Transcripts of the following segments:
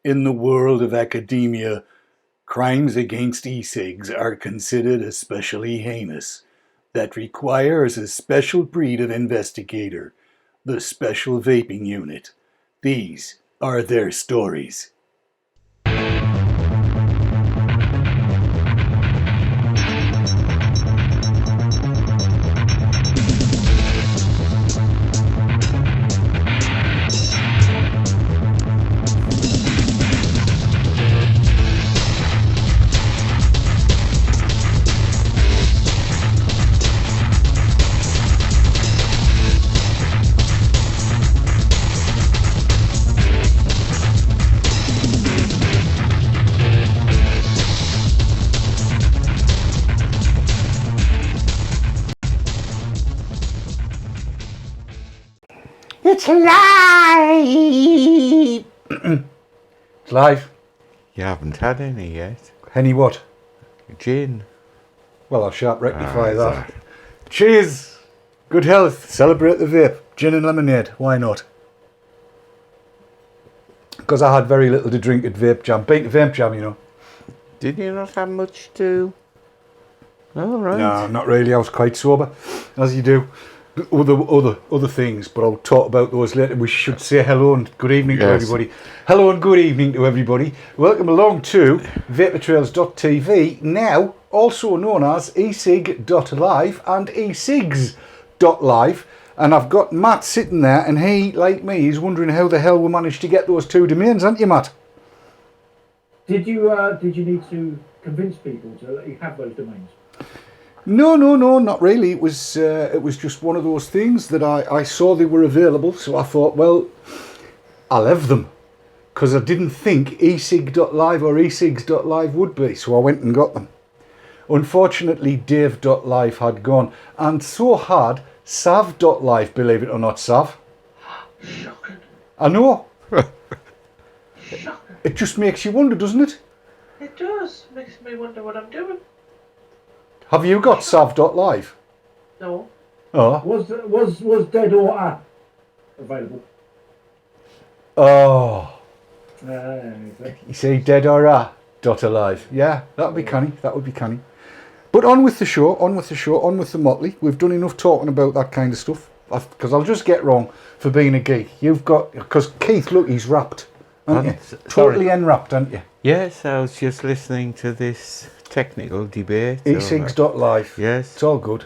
In the world of academia, crimes against e-cigs are considered especially heinous. That requires a special breed of investigator, the Special Vaping Unit. These are their stories. It's live! It's live. You haven't had any yet. Any what? Gin. Well, I'll sharp rectify that. Cheers! Good health. Celebrate the vape. Gin and lemonade. Why not? Because I had very little to drink at Vape Jam. Been to Vape Jam, you know. Did you not have much to... Oh, right. No, not really. I was quite sober, as you do. Other things, but I'll talk about those later. We should say hello and good evening to everybody. Hello and good evening to everybody. Welcome along to vaportrails.tv, now also known as e-cig.live and e-cigs.live. And I've got Matt sitting there, and he, like me, is wondering how the hell we managed to get those two domains, aren't you, Matt? Did you need to convince people to let you have those domains? No, not really. It was just one of those things that I saw they were available, so I thought, well, I'll have them, because I didn't think e-cig.live or e-cigs.live would be, so I went and got them. Unfortunately, Dave.live had gone, and so had Sav.live, believe it or not, Sav. Shocking. I know. Shocking. It just makes you wonder, doesn't it? It does. Makes me wonder what I'm doing. Have you got Sav.live? No. Oh. Was Dead or A available? Oh. Exactly. You say Dead or A.alive. Yeah, that would be canny. That would be canny. But on with the show, on with the motley. We've done enough talking about that kind of stuff. Because I'll just get wrong for being a geek. You've got... Because Keith, look, he's wrapped. Aren't you? Totally enwrapped, aren't you? Yes, I was just listening to this technical debate. e-cigs.live. Yes. It's all good.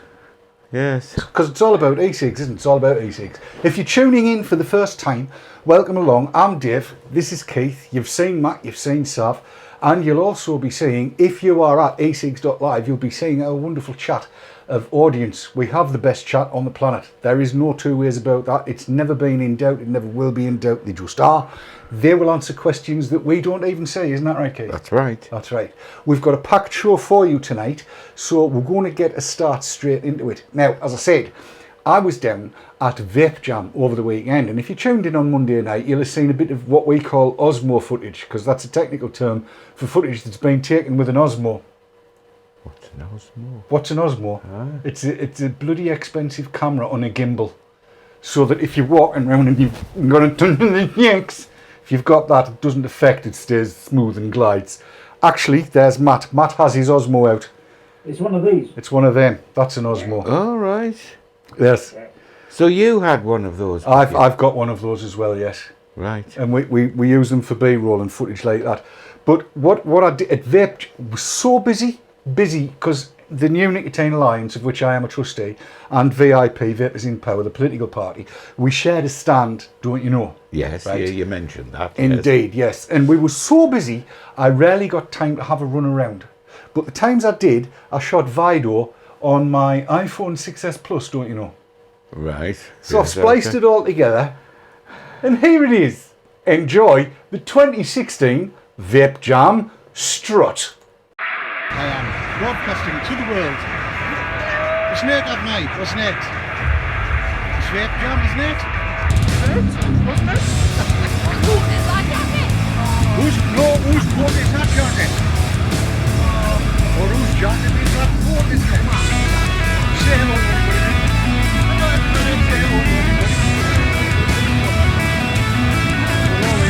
Yes. Because it's all about e-cigs, isn't it? It's all about e-cigs. If you're tuning in for the first time, welcome along. I'm Dave. This is Keith. You've seen Matt, you've seen Sav. And you'll also be seeing, if you are at e-cigs.live, you'll be seeing our wonderful chat of audience. We have the best chat on the planet. There is no two ways about that. It's never been in doubt. It never will be in doubt. They just are. They will answer questions that we don't even say. Isn't that right, Keith? That's right. That's right. We've got a packed show for you tonight, so we're going to get a start straight into it. Now, as I said, I was down at Vape Jam over the weekend, and if you tuned in on Monday night, you'll have seen a bit of what we call Osmo footage, because that's a technical term for footage that's been taken with an Osmo. What's an Osmo? What's an Osmo? Ah. It's a bloody expensive camera on a gimbal, so that if you're walking around and you've got a ton of the yanks, if you've got that, it doesn't affect, it stays smooth and glides. Actually, there's Matt. Matt has his Osmo out. It's one of these. It's one of them. That's an Osmo. All right. Yes. So you had one of those? I've got one of those as well, yes. Right. And we use them for B-roll and footage like that. But what I did at Vape was so busy because the new Nicotine Alliance, of which I am a trustee, and VIP, Vapers in Power, the political party, we shared a stand, don't you know? Yes, right? you mentioned that. Indeed, yes. And we were so busy, I rarely got time to have a run around. But the times I did, I shot Vido on my iPhone 6S Plus, don't you know? Right. So I've spliced it all together, and here it is. Enjoy the 2016 Vape Jam Strut. I am broadcasting to the world. Wasn't it that night, wasn't it? It's Vape Jam, isn't it? Wasn't it? Whose quote is that jacket? Or whose jacket is that quote, isn't it? Say hello, everybody. Hello, everybody. Say hello, everybody. Hello,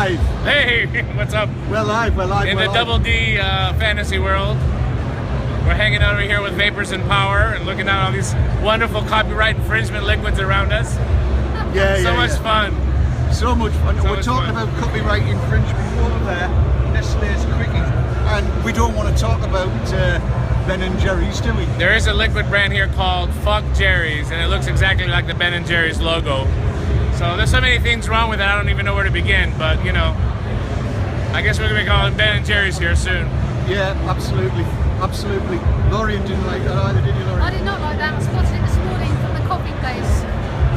live. Hey, what's up? We're live. In the Double D fantasy world, we're hanging out over here with Vapers in Power and looking at all these wonderful copyright infringement liquids around us. So much fun. So much fun. So We're much talking fun. about copyright infringement over there. Nestle's Quickies, and we don't want to talk about Ben and Jerry's, do we? There is a liquid brand here called Fuck Jerry's, and it looks exactly like the Ben and Jerry's logo. So there's so many things wrong with it, I don't even know where to begin, but you know, I guess we're gonna be calling Ben and Jerry's here soon. Yeah, absolutely. Lorien didn't like that either, did you, Lorien? I did not like that. I spotted it this morning from the coffee place.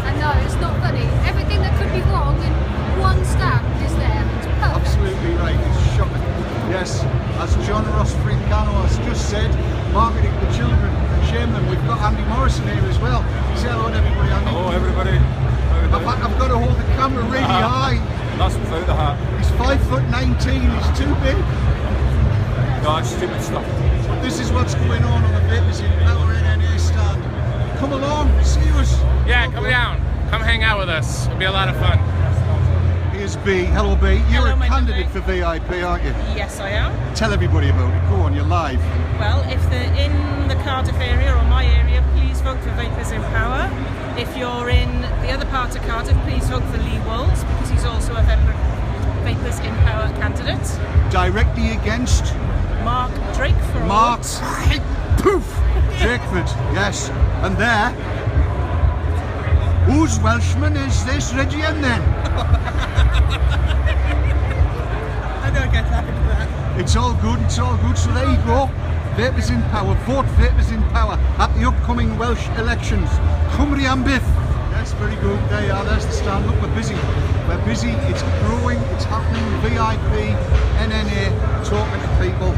And no, it's not funny. Everything that could be wrong in one stamp is there. It's perfect. Absolutely right, it's shocking. Yes, as John Ross Frincano has just said, marketing to children, shame them. We've got Andy Morrison here as well. Say hello to everybody, Andy. Hello everybody. I've got to hold the camera really high. That's without the hat. He's 5'19", he's too big. God, stupid stuff. This is what's going on the Vapers in Power NNA stand. Come along, see us. Yeah, come down. Come hang out with us. It'll be a lot of fun. Here's B. Hello B. You're Hello, a my candidate lovely. for VIP, aren't you? Yes, I am. Tell everybody about it. Go on, you're live. Well, if they're in the Cardiff area or my area, please vote for Vapers in Power. If you're in the other part of Cardiff, please vote for Lee Walls because he's also a Vapers in Power candidate. Directly against Mark Drake for Mark Poof Drakeford, yes. And there, whose Welshman is this Regian then? I don't get that into that. It's all good. So there you go. Vapers in Power. Vote Vapers in Power at the upcoming Welsh elections. Cymru am byth. Yes, very good. There you are. There's the stand. Look, we're busy. It's growing. It's happening. VIP, NNA, talking to people.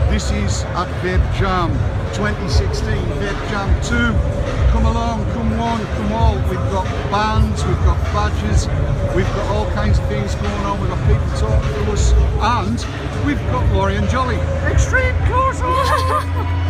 This is at Vape Jam 2016. Vape Jam 2. Come along, come one, come all. We've got bands, we've got badges, we've got all kinds of things going on. We've got people talking to us, and we've got Lorien Jolly. Extreme close-up!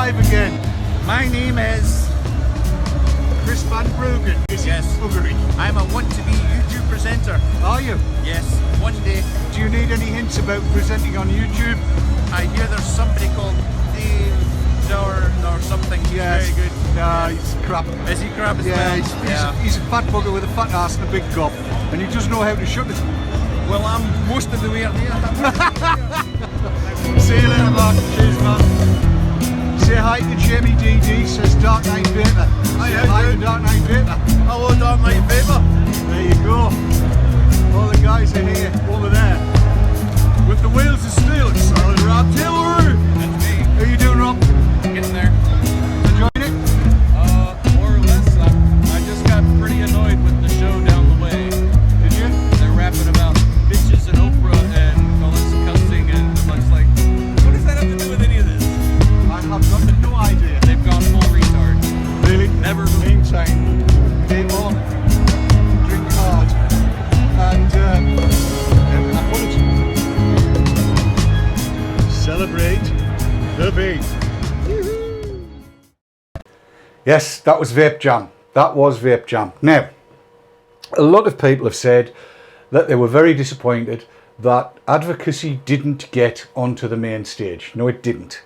live again. My name is Chris Van Bruggen. Yes. Buggery. I'm a want-to-be YouTube presenter. Are you? Yes, one day. Do you need any hints about presenting on YouTube? I hear there's somebody called Dave or something. He's Yes. very good. Nah, he's crap. Is he crap as Yeah, well? he's a fat bugger with a fat ass and a big gob, and he doesn't know how to shut it. Well, I'm most of the way up here. See you later, Mark. Cheers, man. Say hi to Jamie DD, says Dark Knight Vapor. Say hi to Dark Knight Vapor. Hello, Dark Knight Vapor. There you go. All the guys are here, over there. With the wheels of steel, it's solid Rob Taylor. That's me. How you doing, Rob? Getting there. Enjoying it? More or less. I just got pretty annoyed with the show down the way. Did you? They're rapping about bitches and Oprah and all this cussing, and I'm just like, what does that have to do with any of this? I have got no idea. They've gone full retard. Really? Never. Meantime, vape on, drink hard, and celebrate the vape. Yes, that was Vape Jam. That was Vape Jam. Now, a lot of people have said that they were very disappointed that Advocacy didn't get onto the main stage. No, it didn't.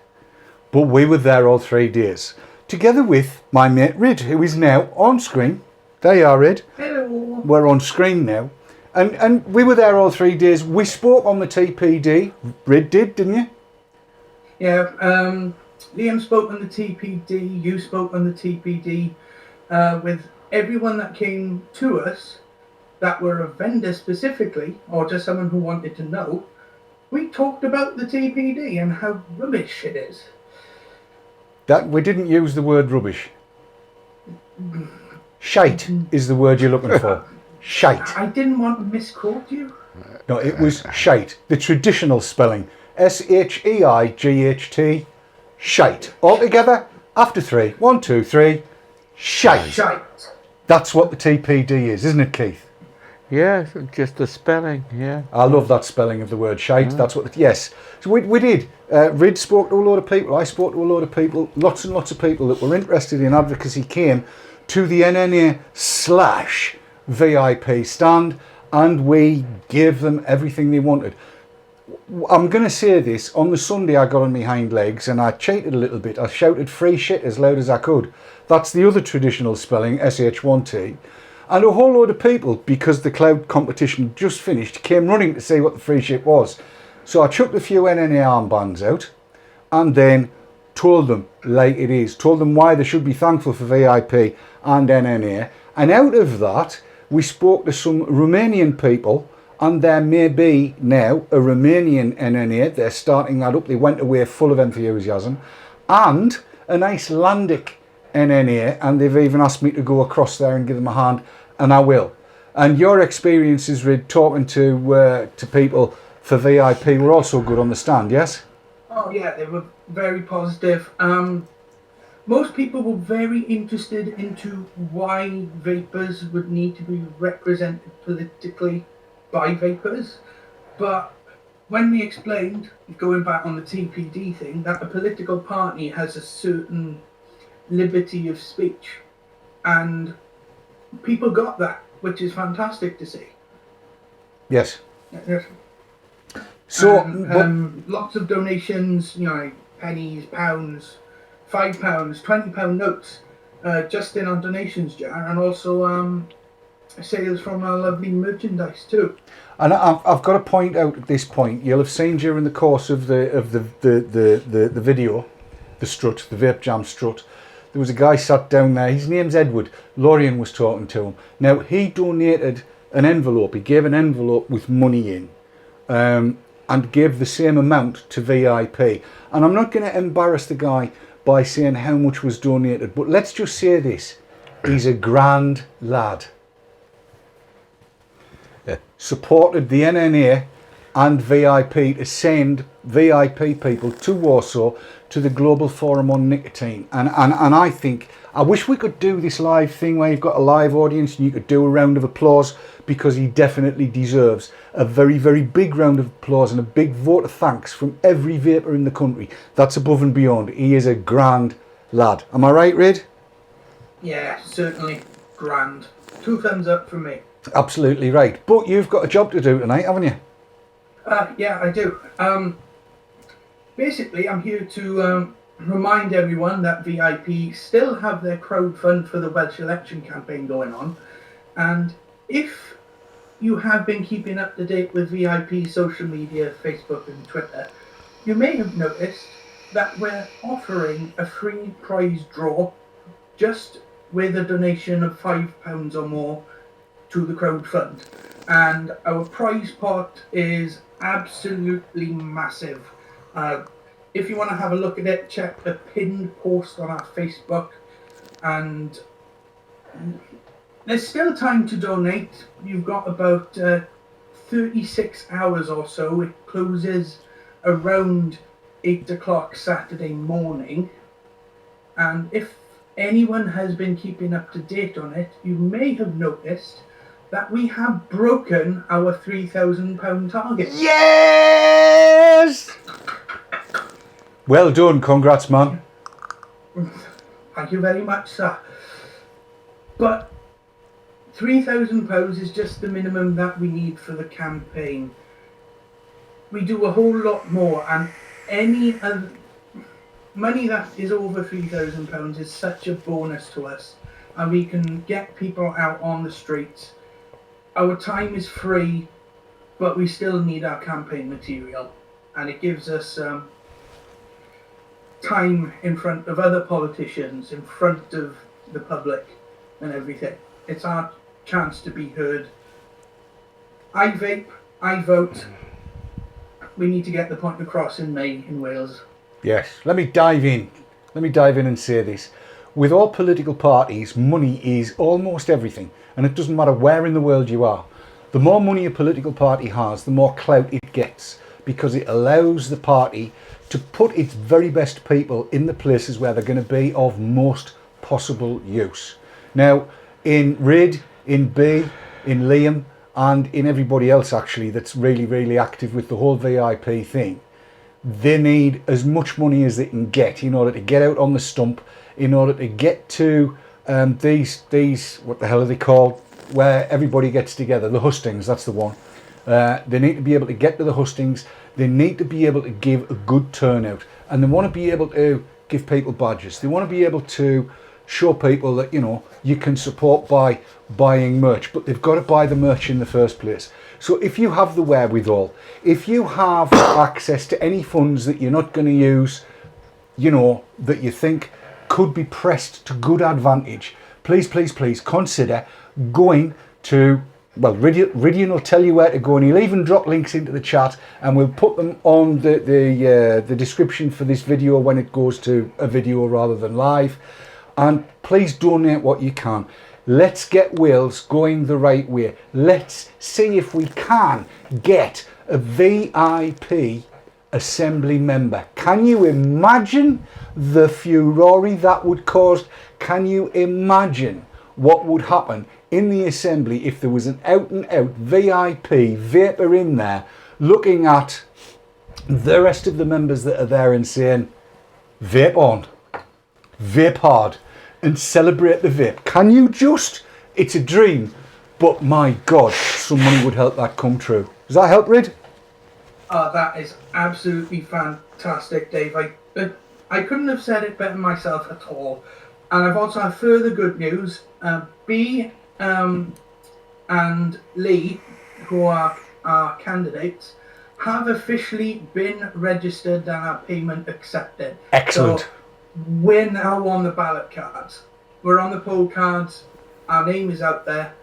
But we were there all 3 days, together with my mate Rid, who is now on screen. There you are, Rid. Hello. We're on screen now. And we were there all 3 days. We spoke on the TPD. Rid did, didn't you? Yeah, Liam spoke on the TPD, you spoke on the TPD, with everyone that came to us that were a vendor specifically, or just someone who wanted to know. We talked about the TPD and how rubbish it is. That we didn't use the word rubbish. Shite is the word you're looking for. Shite. I didn't want to misquote you. No, it was shite. The traditional spelling. S-H-E-I-G-H-T. Shite. All together, after 3. 1, 2, 3. Shite. Shite. That's what the TPD is, isn't it, Keith? Yeah, just the spelling, yeah. I love that spelling of the word shite. That's what yes. So we did. Rid spoke to a lot of people. I spoke to a lot of people. Lots and lots of people that were interested in Advocacy came to the NNA/VIP stand, and we gave them everything they wanted. I'm going to say this. On the Sunday I got on my hind legs and I cheated a little bit. I shouted free shit as loud as I could. That's the other traditional spelling, S-H-1-T. And a whole load of people, because the cloud competition just finished, came running to see what the free shit was. So I chucked a few NNA armbands out and then told them like it is. Told them why they should be thankful for VIP and NNA. And out of that, we spoke to some Romanian people, and there may be now a Romanian NNA. They're starting that up. They went away full of enthusiasm. And an Icelandic NNA, and they've even asked me to go across there and give them a hand, and I will. And your experiences with talking to people for VIP were also good on the stand, yes? Oh yeah, they were very positive. Most people were very interested into why vapors would need to be represented politically by vapors, but when we explained, going back on the TPD thing, that a political party has a certain liberty of speech, and people got that, which is fantastic to see. Yes. Yes. So lots of donations, you know, pennies, pounds, £5, £20 notes, just in on donations jar, and also sales from our lovely merchandise too. And I've got to point out at this point, you'll have seen during the course of the video, the strut, the Vape Jam strut, there was a guy sat down there. His name's Edward. Lorian was talking to him. Now he donated an envelope. He gave an envelope with money in, and gave the same amount to VIP. And I'm not going to embarrass the guy by saying how much was donated, but let's just say this: he's a grand lad. Supported the NNA and VIP to send VIP people to Warsaw to the Global Forum on Nicotine, and I think I wish we could do this live thing where you've got a live audience and you could do a round of applause, because he definitely deserves a very, very big round of applause and a big vote of thanks from every vapor in the country. That's above and beyond. He is a grand lad. Am I right, Rid? Yeah, certainly grand. 2 thumbs up from me. Absolutely right. But you've got a job to do tonight, haven't you? Yeah, I do. Basically, I'm here to remind everyone that VIP still have their crowdfund for the Welsh election campaign going on. And if you have been keeping up to date with VIP social media, Facebook and Twitter, you may have noticed that we're offering a free prize draw just with a donation of £5 or more to the crowdfund. And our prize pot is absolutely massive. If you want to have a look at it, check the pinned post on our Facebook. And there's still time to donate. You've got about 36 hours or so. It closes around 8 o'clock Saturday morning. And if anyone has been keeping up to date on it, you may have noticed that we have broken our £3,000 target. Yes! Well done, congrats, man. Thank you very much, sir. But £3,000 is just the minimum that we need for the campaign. We do a whole lot more, and any other money that is over £3,000 is such a bonus to us, and we can get people out on the streets. Our time is free, but we still need our campaign material, and it gives us time in front of other politicians, in front of the public and everything. It's our chance to be heard. I vape, I vote. We need to get the point across in May in Wales. Yes, let me dive in and say this. With all political parties, money is almost everything, and it doesn't matter where in the world you are. The more money a political party has, the more clout it gets, because it allows the party to put its very best people in the places where they're going to be of most possible use. Now, in Rid, in B, in Liam, and in everybody else actually that's really, really active with the whole VIP thing, they need as much money as they can get in order to get out on the stump, in order to get to these what the hell are they called, where everybody gets together, the hustings, that's the one. They need to be able to get to the hustings. They need to be able to give a good turnout, and they want to be able to give people badges. They want to be able to show people that, you know, you can support by buying merch, but they've got to buy the merch in the first place. So if you have the wherewithal, if you have access to any funds that you're not going to use, you know, that you think could be pressed to good advantage, please, please, please consider going to, well, Ridian will tell you where to go, and he'll even drop links into the chat, and we'll put them on the description for this video when it goes to a video rather than live. And please donate what you can. Let's get Wales going the right way. Let's see if we can get a VIP assembly member. Can you imagine the furore that would cause? Can you imagine what would happen in the assembly if there was an out and out VIP vapor in there looking at the rest of the members that are there and saying, vape on, vape hard, and celebrate the vape? Can you just? It's a dream, but my God, some money would help that come true. Does that help, Rid? That is absolutely fantastic, Dave. I couldn't have said it better myself at all. And I've also had further good news. B and Lee, who are our candidates, have officially been registered and our payment accepted. Excellent. So we're now on the ballot cards. We're on the poll cards. Our name is out there.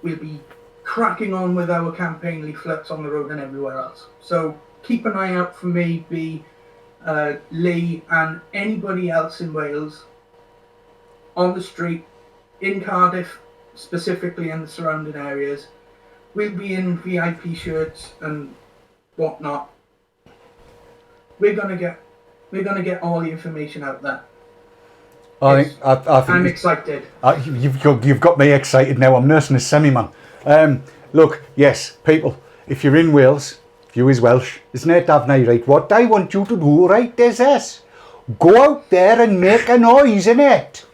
We'll be cracking on with our campaign leaflets on the road and everywhere else. So keep an eye out for me, B, Lee, and anybody else in Wales on the street, in Cardiff, specifically in the surrounding areas. We'll be in VIP shirts and whatnot. We're gonna get all the information out there. I Yes. think I'm excited. you've got me excited now. I'm nursing a semi-man. Look, yes, people, if you're in Wales, if you is Welsh, isn't it, Davnay, right? What I want you to do, right, is this. Go out there and make a noise, innit?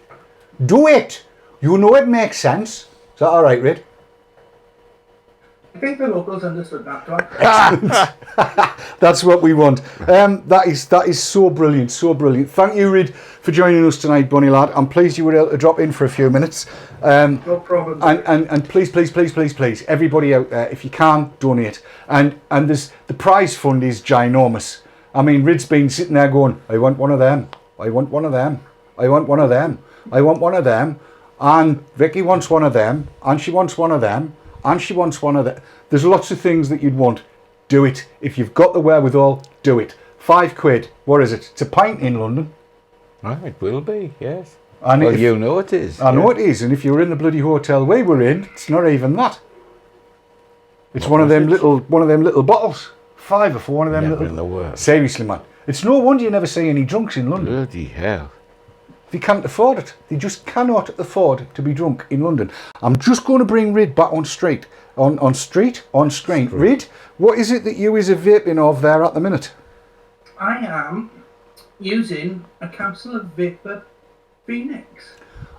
Do it. You know it makes sense. Is that all right, Rid? I think the locals understood that, right? That's what we want. That is so brilliant, so brilliant. Thank you, Rid, for joining us tonight, Bunny lad. I'm pleased you were able to drop in for a few minutes. No problem. And please, everybody out there, if you can, donate. And there's the prize fund is ginormous. I mean, Rid's been sitting there going, I want one of them. I want one of them. I want one of them. I want one of them. And Vicky wants one of them. And she wants one of them. And she wants one of them. There's lots of things that you'd want. Do it. If you've got the wherewithal, do it. £5. What is it? It's a pint in London. Oh, it will be, yes. And well, you know it is. I know it is. And if you're in the bloody hotel we were in, it's not even that. It's one of them little bottles. £5 for one of them Never little. in the world. Seriously, man. It's no wonder you never see any drunks in London. Bloody hell. They can't afford it. They just cannot afford to be drunk in London. I'm just going to bring Rid back on screen. Rid, what is it that you is a vaping of there at the minute? I am using a capsule of Vapor Phoenix.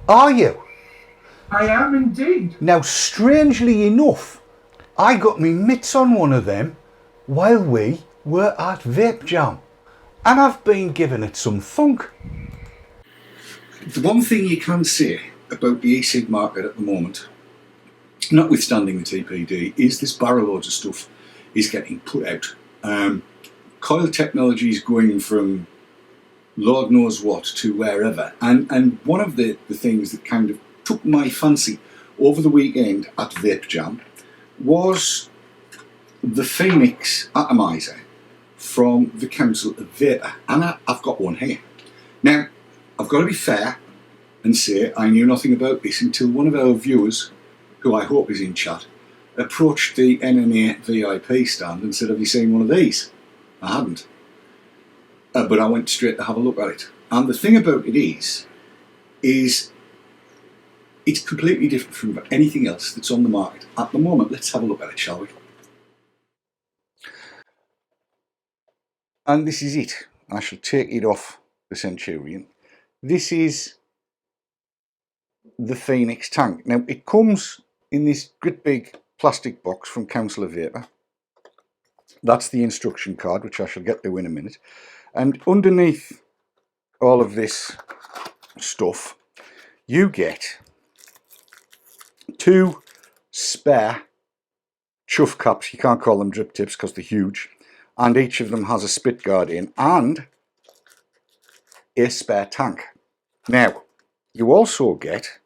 Are you? I am indeed. Now, strangely enough, I got me mitts on one of them while we were at Vape Jam. And I've been giving it some thunk. The one thing you can say about the e-cig market at the moment, notwithstanding the TPD, is this barrel loads of stuff is getting put out. Coil technology is going from Lord knows what to wherever. And one of the things that kind of took my fancy over the weekend at Vape Jam was the Phoenix atomizer from the Council of Vapor. And I've got one here. Now, I've got to be fair and say I knew nothing about this until one of our viewers, who I hope is in chat, approached the NNA VIP stand and said, have you seen one of these? I hadn't. But I went straight to have a look at it. And the thing about it is it's completely different from anything else that's on the market at the moment. Let's have a look at it, shall we? And this is it. I shall take it off the Centurion. This is the Phoenix tank. Now, it comes in this great big plastic box from Council of Vapor. That's the instruction card, which I shall get to in a minute. And underneath all of this stuff, you get 2 spare chuff caps. You can't call them drip tips because they're huge. And each of them has a spit guard in and a spare tank. Now, you also get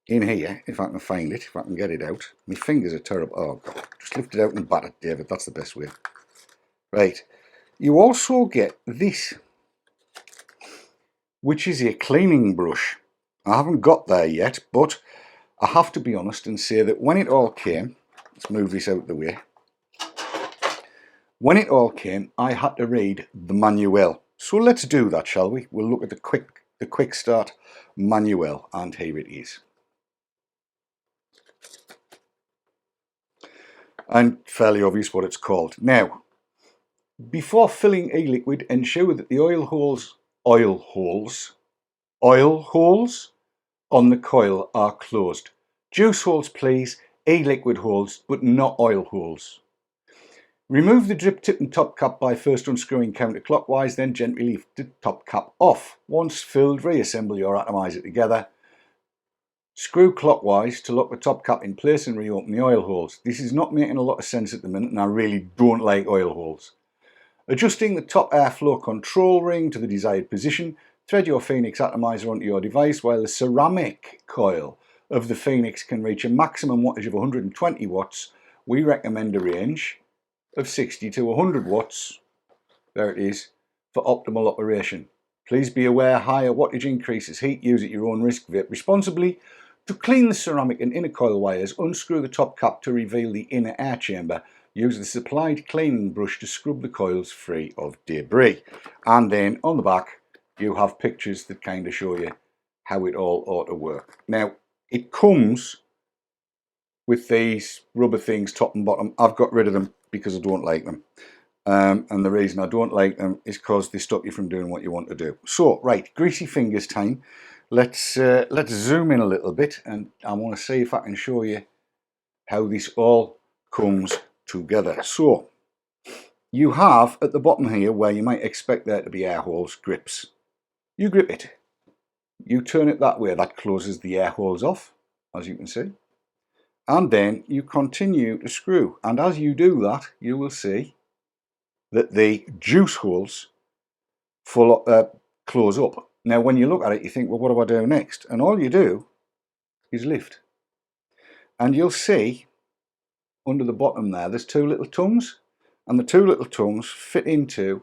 in here, if I can find it, if I can get it out. My fingers are terrible. Oh God, just lift it out and bat it, David. That's the best way. Right. You also get this, which is a cleaning brush. I haven't got there yet, but I have to be honest and say that when it all came, let's move this out of the way. When it all came, I had to read the manual. So let's do that, shall we? We'll look at the quick start manual, and here it is. And fairly obvious what it's called. Now, before filling e-liquid, ensure that the oil holes on the coil are closed. Juice holes, please. E-liquid holes, but not oil holes. Remove the drip tip and top cap by first unscrewing counterclockwise, then gently lift the top cap off. Once filled, reassemble your atomizer together. Screw clockwise to lock the top cap in place and reopen the oil holes. This is not making a lot of sense at the minute, and I really don't like oil holes. Adjusting the top airflow control ring to the desired position, thread your Phoenix atomizer onto your device while the ceramic coil of the Phoenix can reach a maximum wattage of 120 watts. We recommend a range of 60 to 100 watts, there it is, for optimal operation. Please be aware higher wattage increases heat. Use at your own risk. Vape responsibly. To clean the ceramic and inner coil wires, unscrew the top cap to reveal the inner air chamber. Use the supplied cleaning brush to scrub the coils free of debris. And then on the back, you have pictures that kind of show you how it all ought to work. Now, it comes with these rubber things top and bottom. I've got rid of them because I don't like them. And the reason I don't like them is because they stop you from doing what you want to do. So, right, greasy fingers time. Let's zoom in a little bit, and I want to see if I can show you how this all comes together. So, you have at the bottom here, where you might expect there to be air holes, grips. You grip it. You turn it that way, that closes the air holes off, as you can see. And then you continue to screw. And as you do that, you will see that the juice holes close up. Now, when you look at it, you think, well, what do I do next? And all you do is lift. And you'll see under the bottom there's two little tongues. And the two little tongues fit into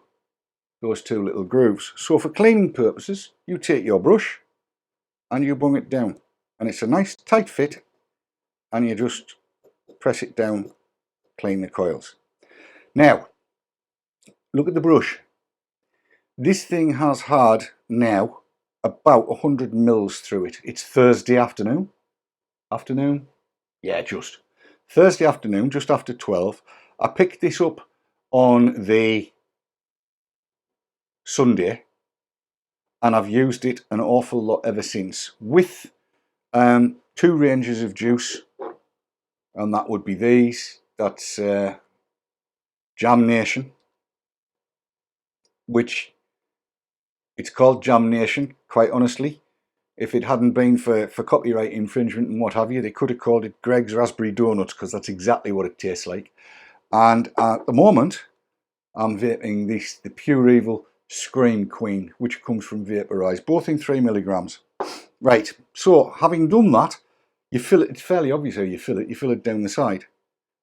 those two little grooves. So for cleaning purposes, you take your brush and you bung it down. And it's a nice tight fit. And you just press it down, clean the coils. Now, look at the brush. This thing has had now about 100 mils through it. It's Thursday afternoon. Afternoon? Yeah, just. Thursday afternoon, just after 12. I picked this up on the Sunday, and I've used it an awful lot ever since, with 2 ranges of juice, and that would be these. That's Jam Nation, which it's called Jam Nation, quite honestly. If it hadn't been for copyright infringement and what have you, they could have called it Greg's Raspberry Donuts, because that's exactly what it tastes like. And at the moment, I'm vaping the Pure Evil Scream Queen, which comes from Vaporize, both in 3 milligrams. Right, so having done that, you fill it. It's fairly obvious how you fill it down the side.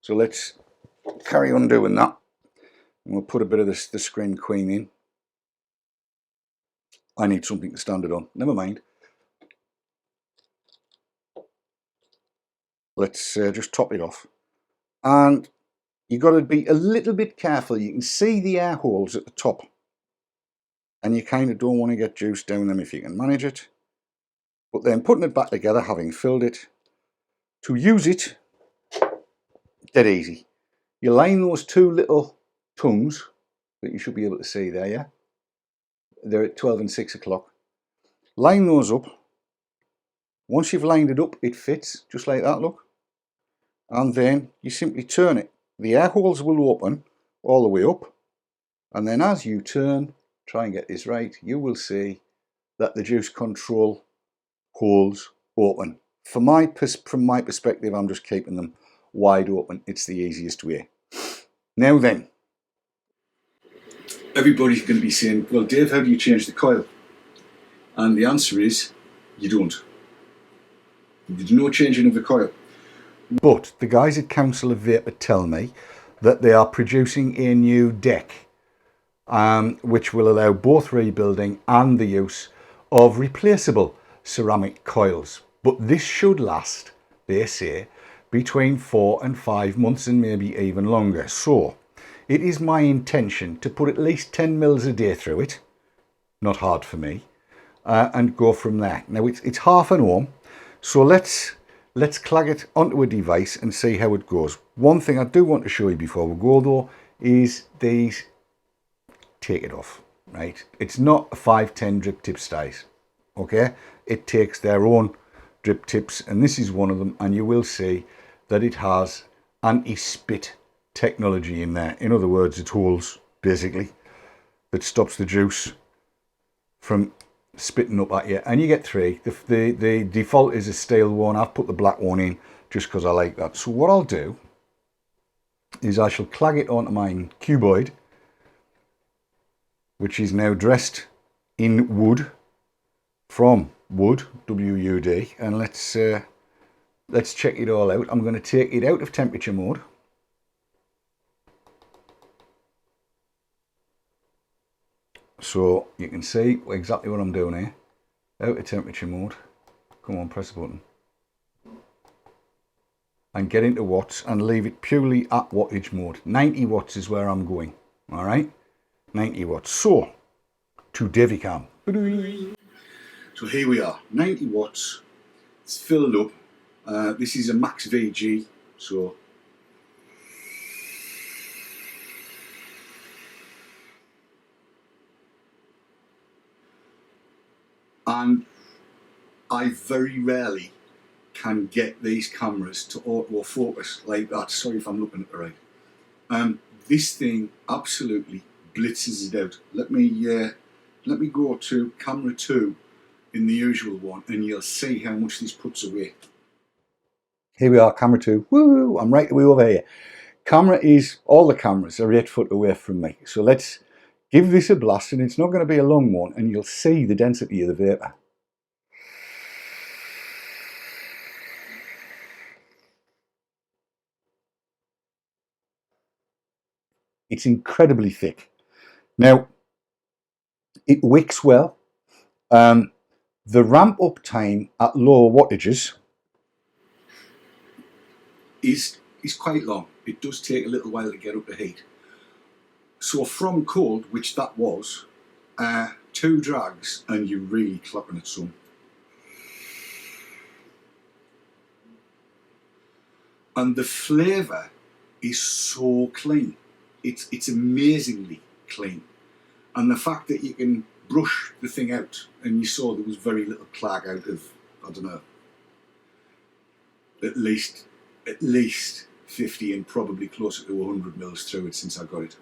So let's carry on doing that. And we'll put a bit of the Scream Queen in. I need something to stand it on. Never mind. Let's just top it off. And you've got to be a little bit careful. You can see the air holes at the top. And you kind of don't want to get juice down them if you can manage it. But then putting it back together, having filled it, to use it, dead easy. You line those 2 little tongues that you should be able to see there, yeah? They're at 12 and 6 o'clock. Line those up. Once you've lined it up, it fits, just like that, look. And then you simply turn it. The air holes will open all the way up. And then as you turn, try and get this right, you will see that the juice control holes open. From my perspective, I'm just keeping them wide open. It's the easiest way. Now then, everybody's going to be saying, well, Dave, how do you change the coil? And the answer is, you don't. There's no changing of the coil. But the guys at Council of Vapor tell me that they are producing a new deck, which will allow both rebuilding and the use of replaceable ceramic coils. But this should last, they say, between 4 and 5 months and maybe even longer. So it is my intention to put at least 10 mils a day through it, not hard for me, and go from there. Now it's half an ohm, so let's clag it onto a device and see how it goes. One thing I do want to show you before we go though is these. Take it off, right? It's not a 510 drip tip size, okay? It takes their own drip tips, and this is one of them, and you will see that it has anti-spit technology in there. In other words, it's holes, basically, that stops the juice from spitting up at you. And you get 3. The default is a steel one. I've put the black one in just because I like that. So what I'll do is I shall clag it onto my cuboid, which is now dressed in wood, from wood, W-U-D, and let's check it all out. I'm going to take it out of temperature mode. So you can see exactly what I'm doing here. Out of temperature mode. Come on, press the button. And get into watts and leave it purely at wattage mode. 90 watts is where I'm going. Alright? 90 watts. So, to Davicam. So here we are, 90 watts. It's filled up. This is a max VG, so and I very rarely can get these cameras to autofocus like that. Sorry if I'm looking at the right. This thing absolutely blitzes it out. Let me go to camera 2 in the usual one, and you'll see how much this puts away. Here we are, camera 2. Woo! I'm right away over here. All the cameras are 8 foot away from me. So let's give this a blast, and it's not going to be a long one, and you'll see the density of the vapour. It's incredibly thick. Now, it wicks well. The ramp up time at lower wattages is quite long. It does take a little while to get up to heat. So from cold, which that was, 2 drags and you're really clapping at some. And the flavour is so clean. It's amazingly clean. And the fact that you can brush the thing out, and you saw there was very little clag out of, I don't know, at least 50 and probably closer to 100 mils through it since I got it.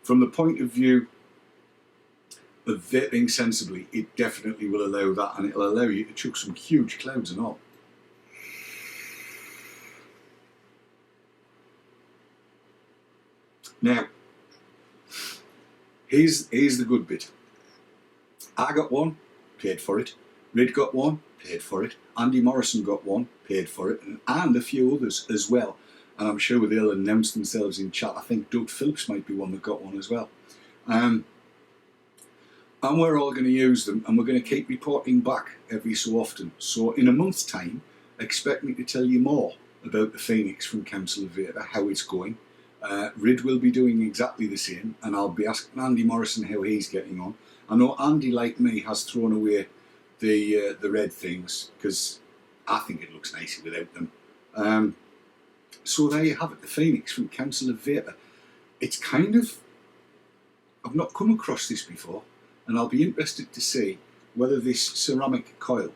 From the point of view of vaping sensibly, it definitely will allow that, and it'll allow you to chuck some huge clouds and all. Now, here's the good bit. I got one, paid for it. Rid got one, paid for it. Andy Morrison got one, paid for it, and a few others as well. And I'm sure they'll announce themselves in chat. I think Doug Phillips might be one that got one as well. And we're all going to use them, and we're going to keep reporting back every so often. So in a month's time, expect me to tell you more about the Phoenix from Council of Vapor, how it's going. Rid will be doing exactly the same, and I'll be asking Andy Morrison how he's getting on. I know Andy, like me, has thrown away the red things because I think it looks nicer without them. So there you have it, the Phoenix from Council of Vapor. It's kind of, I've not come across this before, and I'll be interested to see whether this ceramic coil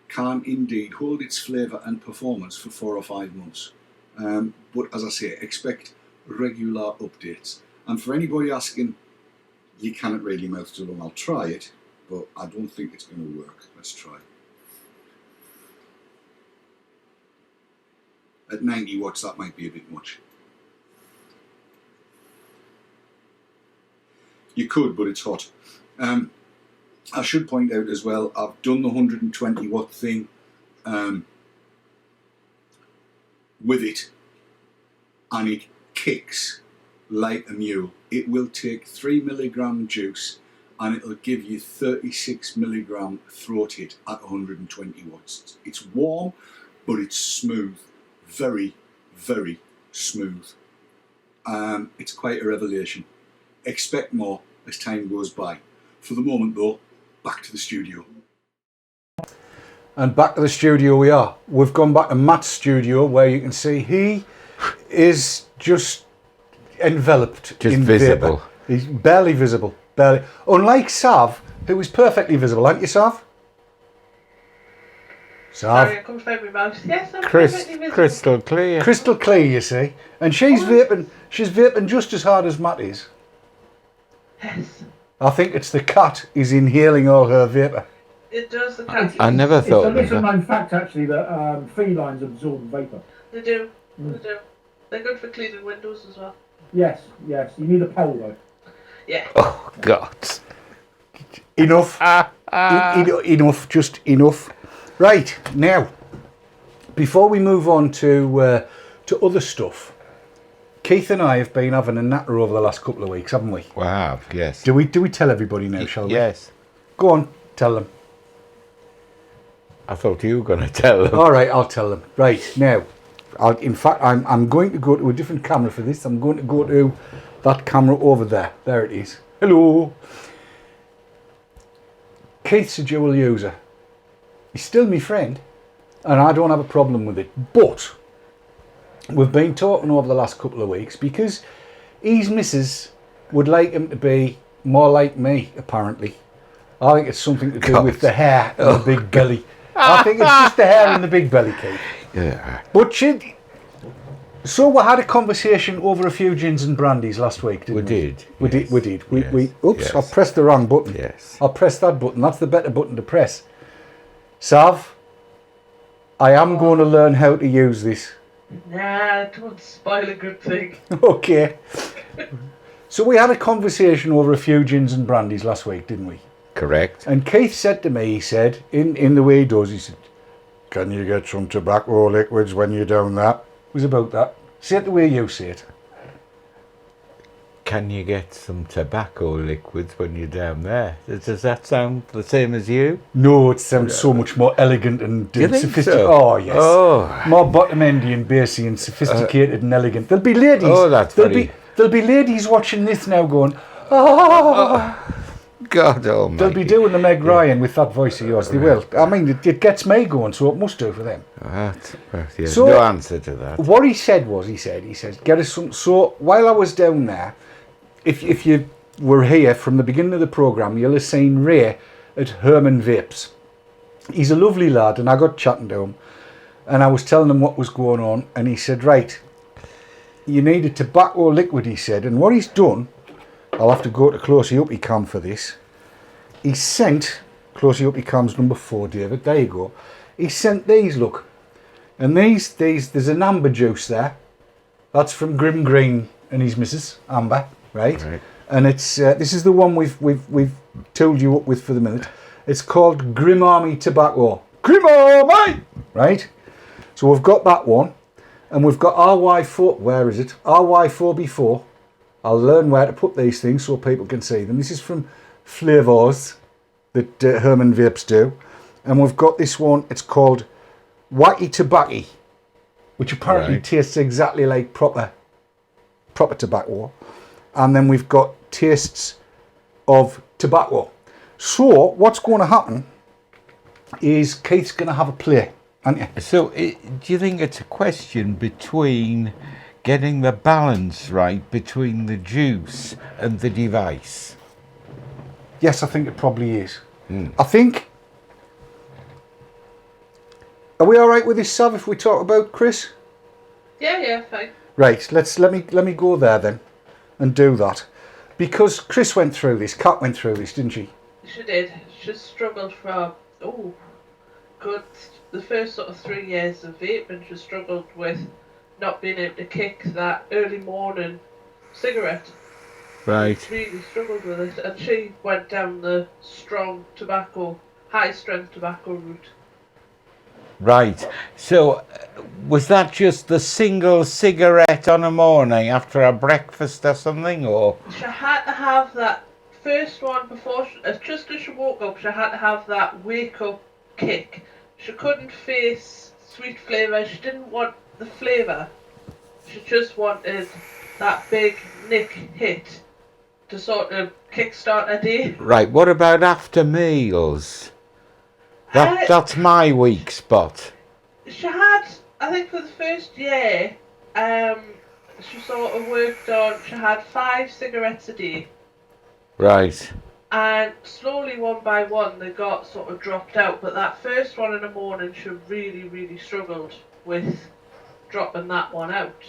can indeed hold its flavour and performance for 4 or 5 months. But as I say, expect regular updates. And for anybody asking, you cannot really mouth to them. I'll try it, but I don't think it's going to work. Let's try. At 90 watts, that might be a bit much. You could, but it's hot. I should point out as well, I've done the 120 watt thing with it, and it kicks like a mule. It will take 3 milligram juice and it'll give you 36 milligram throat hit at 120 watts. It's warm, but it's smooth. Very, very smooth. It's quite a revelation. Expect more as time goes by. For the moment though, back to the studio. And back to the studio we are. We've gone back to Matt's studio, where you can see he is just enveloped in visible. Vapor. He's barely visible. Barely. Unlike Sav, who is perfectly visible, aren't you, Sav? Sav. Sorry, I couldn't find my mouse. Yes, I'm Crystal clear. Crystal clear, you see. And she's vaping just as hard as Matt is. Yes. I think it's the cat is inhaling all her vapour. It does, the cat. I never thought It's a of little that. known fact actually that felines absorb vapour. They do. They do. They're good for cleaning windows as well. Yes, yes. You need a pole though. Yeah. Oh, God. Enough. Enough. Just enough. Right, now, before we move on to other stuff, Keith and I have been having a natter over the last couple of weeks, haven't we? Wow, yes. Do we tell everybody now, shall we? Yes. Go on, tell them. I thought you were going to tell them. All right, I'll tell them. Right, now, in fact, I'm going to go to a different camera for this. I'm going to go to that camera over there. There it is. Hello. Keith's a dual user. He's still my friend, and I don't have a problem with it. But we've been talking over the last couple of weeks because his missus would like him to be more like me, apparently. I think it's something to do with the hair and the big belly. I think it's just the hair and the big belly, Keith. Yeah. But so we had a conversation over a few gins and brandies last week, didn't we? We did. Oops, I pressed the wrong button. Yes. I pressed that button. That's the better button to press. Sav, I am going to learn how to use this. Nah, don't spoil a good thing. Okay. So we had a conversation over a few gins and brandies last week, didn't we? Correct. And Keith said to me, he said, in the way he does, he said, can you get some tobacco liquids when you're down there? It was about that. Say it the way you say it. Can you get some tobacco liquids when you're down there? Does that sound the same as you? No, it sounds so much more elegant and Do you think sophisticated. so? Oh, yes. Oh. More bottom-endy and bassy and sophisticated and elegant. There'll be ladies. Oh, that's There'll be ladies watching this now going, oh. God almighty. They'll be doing the Meg Ryan with that voice of yours. They will. I mean, it gets me going, so it must do for them. So, no answer to that. What he said was, he said, get us some. So while I was down there, if you were here from the beginning of the programme, you'll have seen Ray at Herman Vapes. He's a lovely lad, and I got chatting to him, and I was telling him what was going on, and he said, right, you need a tobacco liquid, he said, and what he's done, I'll have to go to Closey Uppy Cam for this. He sent, Closey Uppy Cam's number 4, David, there you go. He sent these, look, and these, there's an amber juice there. That's from Grim Green and his missus, Amber. Right, and it's this is the one we've tooled you up with for the minute. It's called Grim Army Tobacco. Grim Army, right? So we've got that one, and we've got RY4. Where is it? RY4B4. I'll learn where to put these things so people can see them. This is from Flavors that Herman Vapes do, and we've got this one. It's called Wacky Tobacco, which apparently tastes exactly like proper tobacco. And then we've got tastes of tobacco. So what's going to happen is Keith's going to have a play, aren't you? So do you think it's a question between getting the balance right between the juice and the device? Yes, I think it probably is. I think. Are we all right with this, Sav? If we talk about Chris? Yeah, fine. Right. Let me go there then. And do that, because Chris went through this. Kat went through this, didn't she? She did. She struggled for the first sort of 3 years of vaping. She struggled with not being able to kick that early morning cigarette. Right. She really struggled with it, and she went down the strong tobacco, high strength tobacco route. Right. So was that just the single cigarette on a morning after a breakfast or something, or? She had to have that first one before, just as she woke up, she had to have that wake up kick. She couldn't face sweet flavour, she didn't want the flavour. She just wanted that big nick hit to sort of kickstart her day. Right, what about after meals? That's my weak spot. She had, I think for the first year, she sort of worked on, she had 5 cigarettes a day. Right. And slowly, one by one, they got sort of dropped out. But that first one in the morning, she really, really struggled with dropping that one out.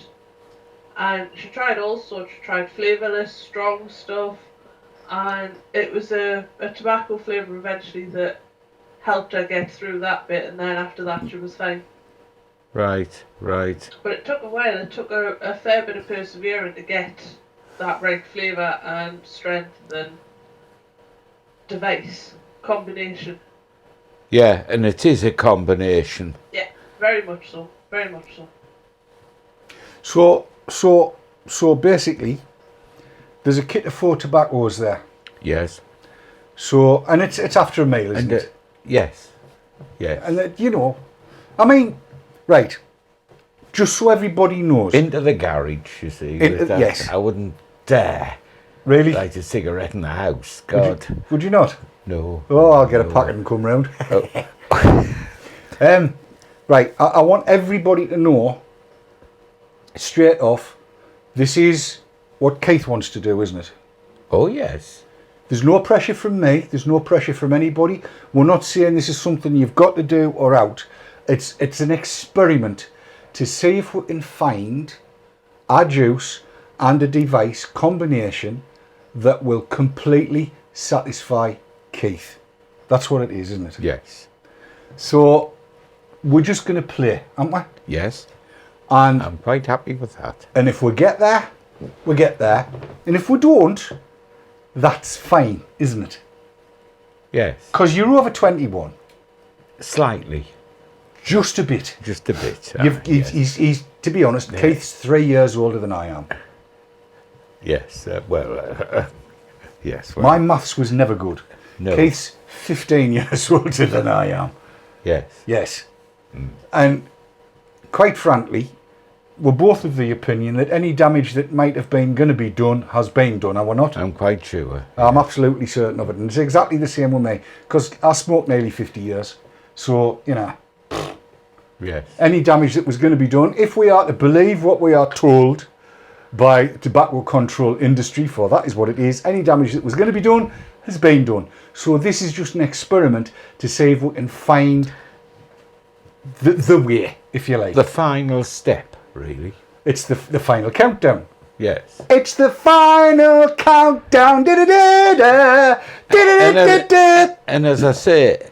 And she tried all sorts. She tried flavourless, strong stuff. And it was a tobacco flavour eventually that helped her get through that bit. And then after that, she was fine. Right. But it took a while. It took her a fair bit of persevering to get that right flavour and strength and device combination. Yeah, and it is a combination. Yeah, very much so. Very much so. So basically, there's a kit of 4 tobaccos there. Yes. So, and it's after a meal, isn't it? Yes. Yes. And you know, I mean, right. Just so everybody knows. Into the garage, you see. Yes. I wouldn't dare Really? light a cigarette in the house. God. Would you not? No. Oh, I'll get a packet and come round. Right, I want everybody to know straight off, this is what Keith wants to do, isn't it? Oh, yes. There's no pressure from me. There's no pressure from anybody. We're not saying this is something you've got to do or out. It's an experiment to see if we can find a juice and a device combination that will completely satisfy Keith. That's what it is, isn't it? Yes. So we're just going to play, aren't we? Yes. And I'm quite happy with that. And if we get there, we get there. And if we don't, that's fine, isn't it? Yes. Because you're over 21. Slightly. Just a bit. Just a bit. He's, to be honest, Yeah. Keith's 3 years older than I am. Yes. Yes. Well, My maths was never good. No. Keith's 15 years older than I am. Yes. Yes. And quite frankly, we're both of the opinion that any damage that might have been going to be done has been done, are we not? I'm quite sure. I'm absolutely certain of it. And it's exactly the same with me. Because I smoked nearly 50 years. So, you know, Yes. any damage that was going to be done, if we are to believe what we are told by tobacco control industry, for that is what it is, any damage that was going to be done has been done. So this is just an experiment to see if we can find the way, if you like. The final step, really. It's the final countdown. Yes. It's the final countdown. Da-da-da-da. Da-da-da-da-da. And as I say,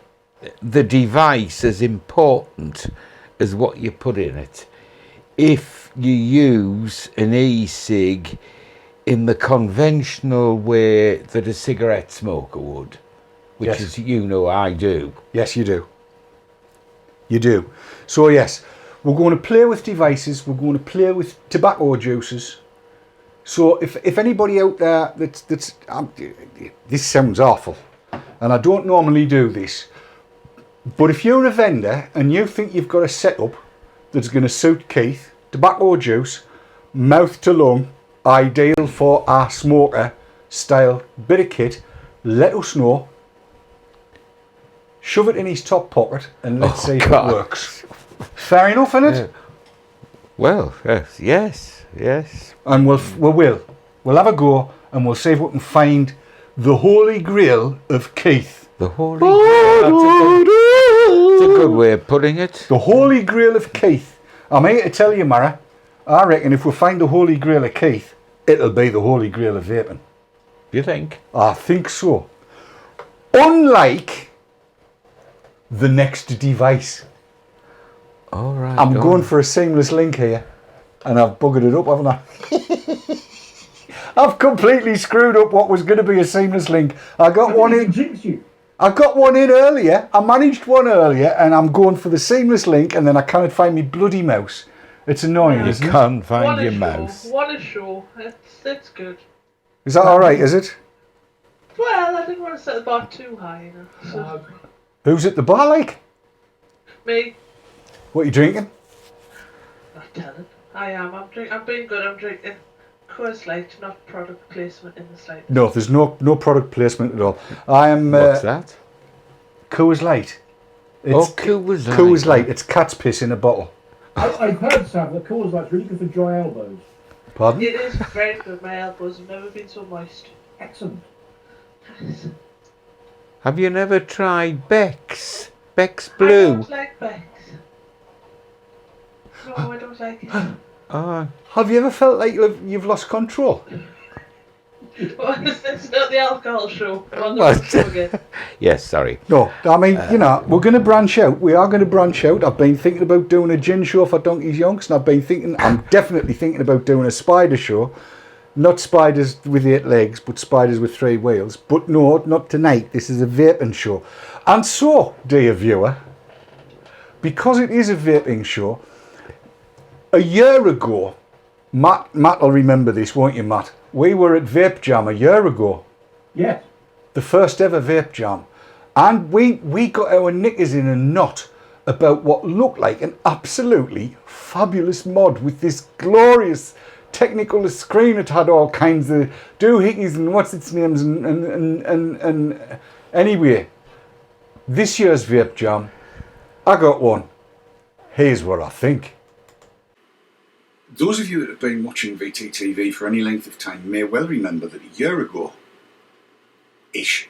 the device is important as what you put in it. If you use an e-cig in the conventional way that a cigarette smoker would, which Yes. is, you know, I do. Yes, you do. You do. So yes, we're going to play with devices. We're going to play with tobacco juices. So if anybody out there that's this sounds awful, and I don't normally do this, but if you're a vendor and you think you've got a setup that's going to suit Keith, tobacco juice, mouth to lung, ideal for our smoker style bit of kit, let us know. Shove it in his top pocket and let's see if it works. Fair enough, innit? Well, yes. And we'll have a go and we'll see if we can find the holy grail of Keith. The holy grail. That's a good way of putting it. The holy grail of Keith. I'm here to tell you, Mara, I reckon if we find the holy grail of Keith, it'll be the holy grail of vaping. Do you think? I think so. Unlike the next device. All right. I'm going for a seamless link here. And I've buggered it up, haven't I? I've completely screwed up what was going to be a seamless link. I got one in. I got one in earlier. I managed one earlier, and I'm going for the seamless link, and then I can't find my bloody mouse. It's annoying, You isn't it? can't find your mouse. What a show. It's good. Is that all right? Is it? Well, I didn't want to set the bar too high, you know. So. Who's at the bar, like? Me. What are you drinking? Not telling. I am. I'm being good. I'm drinking Coors Light, not product placement in the slightest. No, there's no product placement at all. I am. What's that? Coors Light. Coors Light. Coors Light. It's cat's piss in a bottle. I've heard, Sam, that Coors Light's really good for dry elbows. Pardon? It is very good. My elbows have never been so moist. Excellent. Have you never tried Beck's? Beck's I Blue? don't like Beck's. No, I don't like it. Have you ever felt like you've lost control? It's not the alcohol show. I'm on the show again. Yes, sorry. No, I mean, you know, we're going to branch out. We are going to branch out. I've been thinking about doing a gin show for Donkey's Yonks, and I'm definitely thinking about doing a spider show. Not spiders with 8 legs, but spiders with 3 wheels. But no, not tonight. This is a vaping show. And so, dear viewer, because it is a vaping show, a year ago, Matt will remember this, won't you, Matt? We were at Vape Jam a year ago. Yes. The first ever Vape Jam. And we got our knickers in a knot about what looked like an absolutely fabulous mod with this glorious technical screen. It had all kinds of doohickeys and what's its names and anyway, this year's Vape Jam, I got one. Here's what I think. Those of you that have been watching VTTV for any length of time may well remember that a year ago-ish,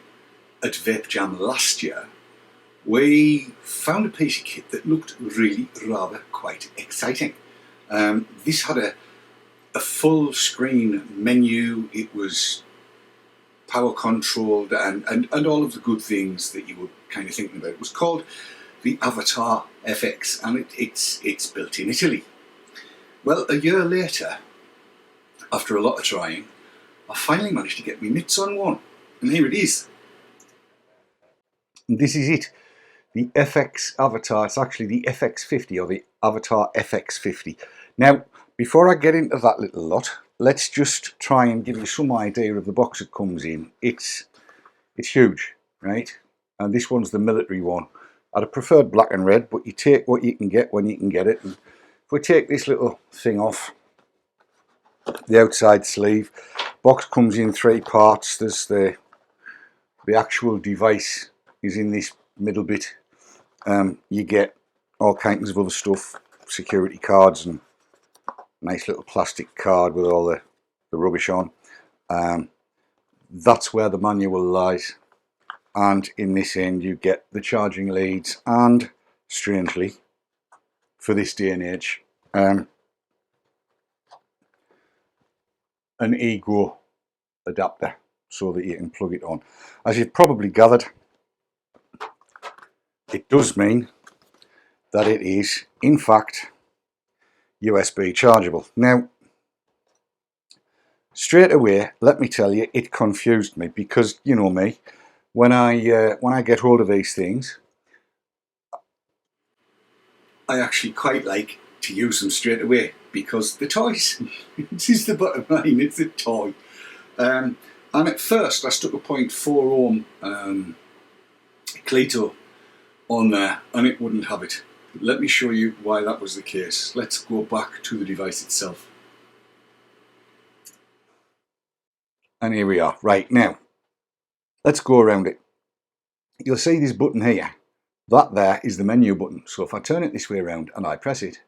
at Vape Jam last year, we found a piece of kit that looked really rather quite exciting. This had a full screen menu. It was power controlled and all of the good things that you were kind of thinking about. It was called the AVatar FX, and it's built in Italy. Well, a year later, after a lot of trying, I finally managed to get my mitts on one, and here it is. And this is it, the FX AVatar. It's actually the FX50 or the AVatar FX50. Now, before I get into that little lot, let's just try and give you some idea of the box it comes in. It's huge, right? And this one's the military one. I'd have preferred black and red, but you take what you can get when you can get it. And if we take this little thing off, the outside sleeve, box comes in 3 parts. There's the actual device is in this middle bit. You get all kinds of other stuff, security cards and nice little plastic card with all the rubbish on. That's where the manual lies. And in this end you get the charging leads and, strangely, for this day and age, an e-go adapter so that you can plug it on. As you've probably gathered, it does mean that it is, in fact, USB chargeable. Now, straight away, let me tell you, it confused me because, you know me, when I get hold of these things, I actually quite like to use them straight away because the toys. This is the bottom line, it's a toy. And at first I stuck a 0.4 ohm Cleto on there and it wouldn't have it. Let me show you why that was the case. Let's go back to the device itself. And here we are. Right, now, let's go around it. You'll see this button here. That there is the menu button. So if I turn it this way around and I press it,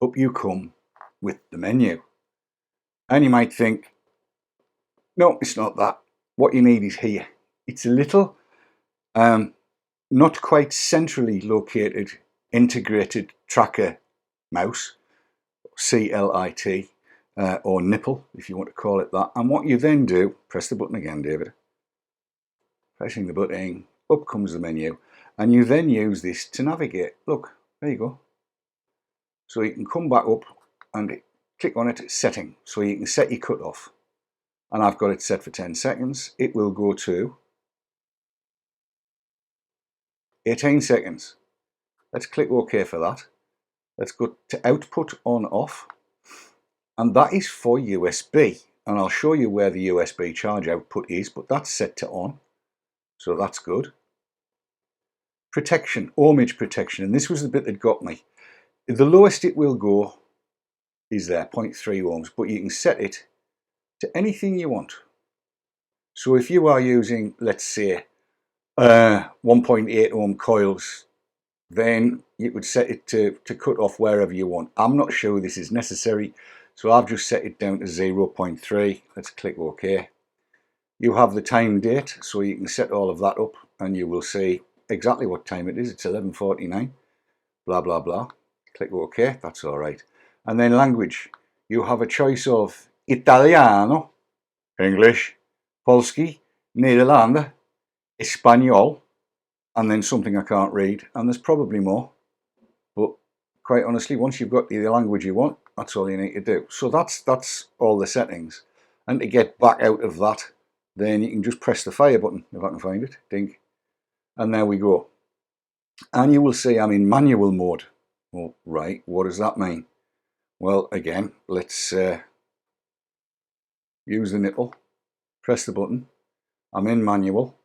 up you come with the menu. And you might think, no, it's not that. What you need is here. It's a little, not quite centrally located, integrated tracker mouse, CLIT, or nipple, if you want to call it that. And what you then do, press the button again, David. Pressing the button, up comes the menu, and you then use this to navigate. Look, there you go. So you can come back up and click on it, setting, so you can set your cutoff. And I've got it set for 10 seconds. It will go to 18 seconds. Let's click OK for that. Let's go to output on off. And that is for USB. And I'll show you where the USB charge output is, but that's set to on. So that's good. Protection, ohmage protection. And this was the bit that got me. The lowest it will go is there, 0.3 ohms, but you can set it to anything you want. So if you are using, let's say, 1.8 ohm coils, then you could set it to cut off wherever you want. I'm not sure this is necessary, so I've just set it down to 0.3. Let's click OK. You have the time date, so you can set all of that up and you will see exactly what time it is. It's 11:49, blah blah blah. Click OK, that's all right. And then language, you have a choice of Italiano, English, Polski, Nederlander, Espanol, and then something I can't read, and there's probably more. But quite honestly, once you've got the language you want, that's all you need to do. So that's all the settings. And to get back out of that, then you can just press the fire button, if I can find it, ding. And there we go. And you will see I'm in manual mode. Well, right, what does that mean? Well, again, let's use the nipple, press the button. I'm in manual.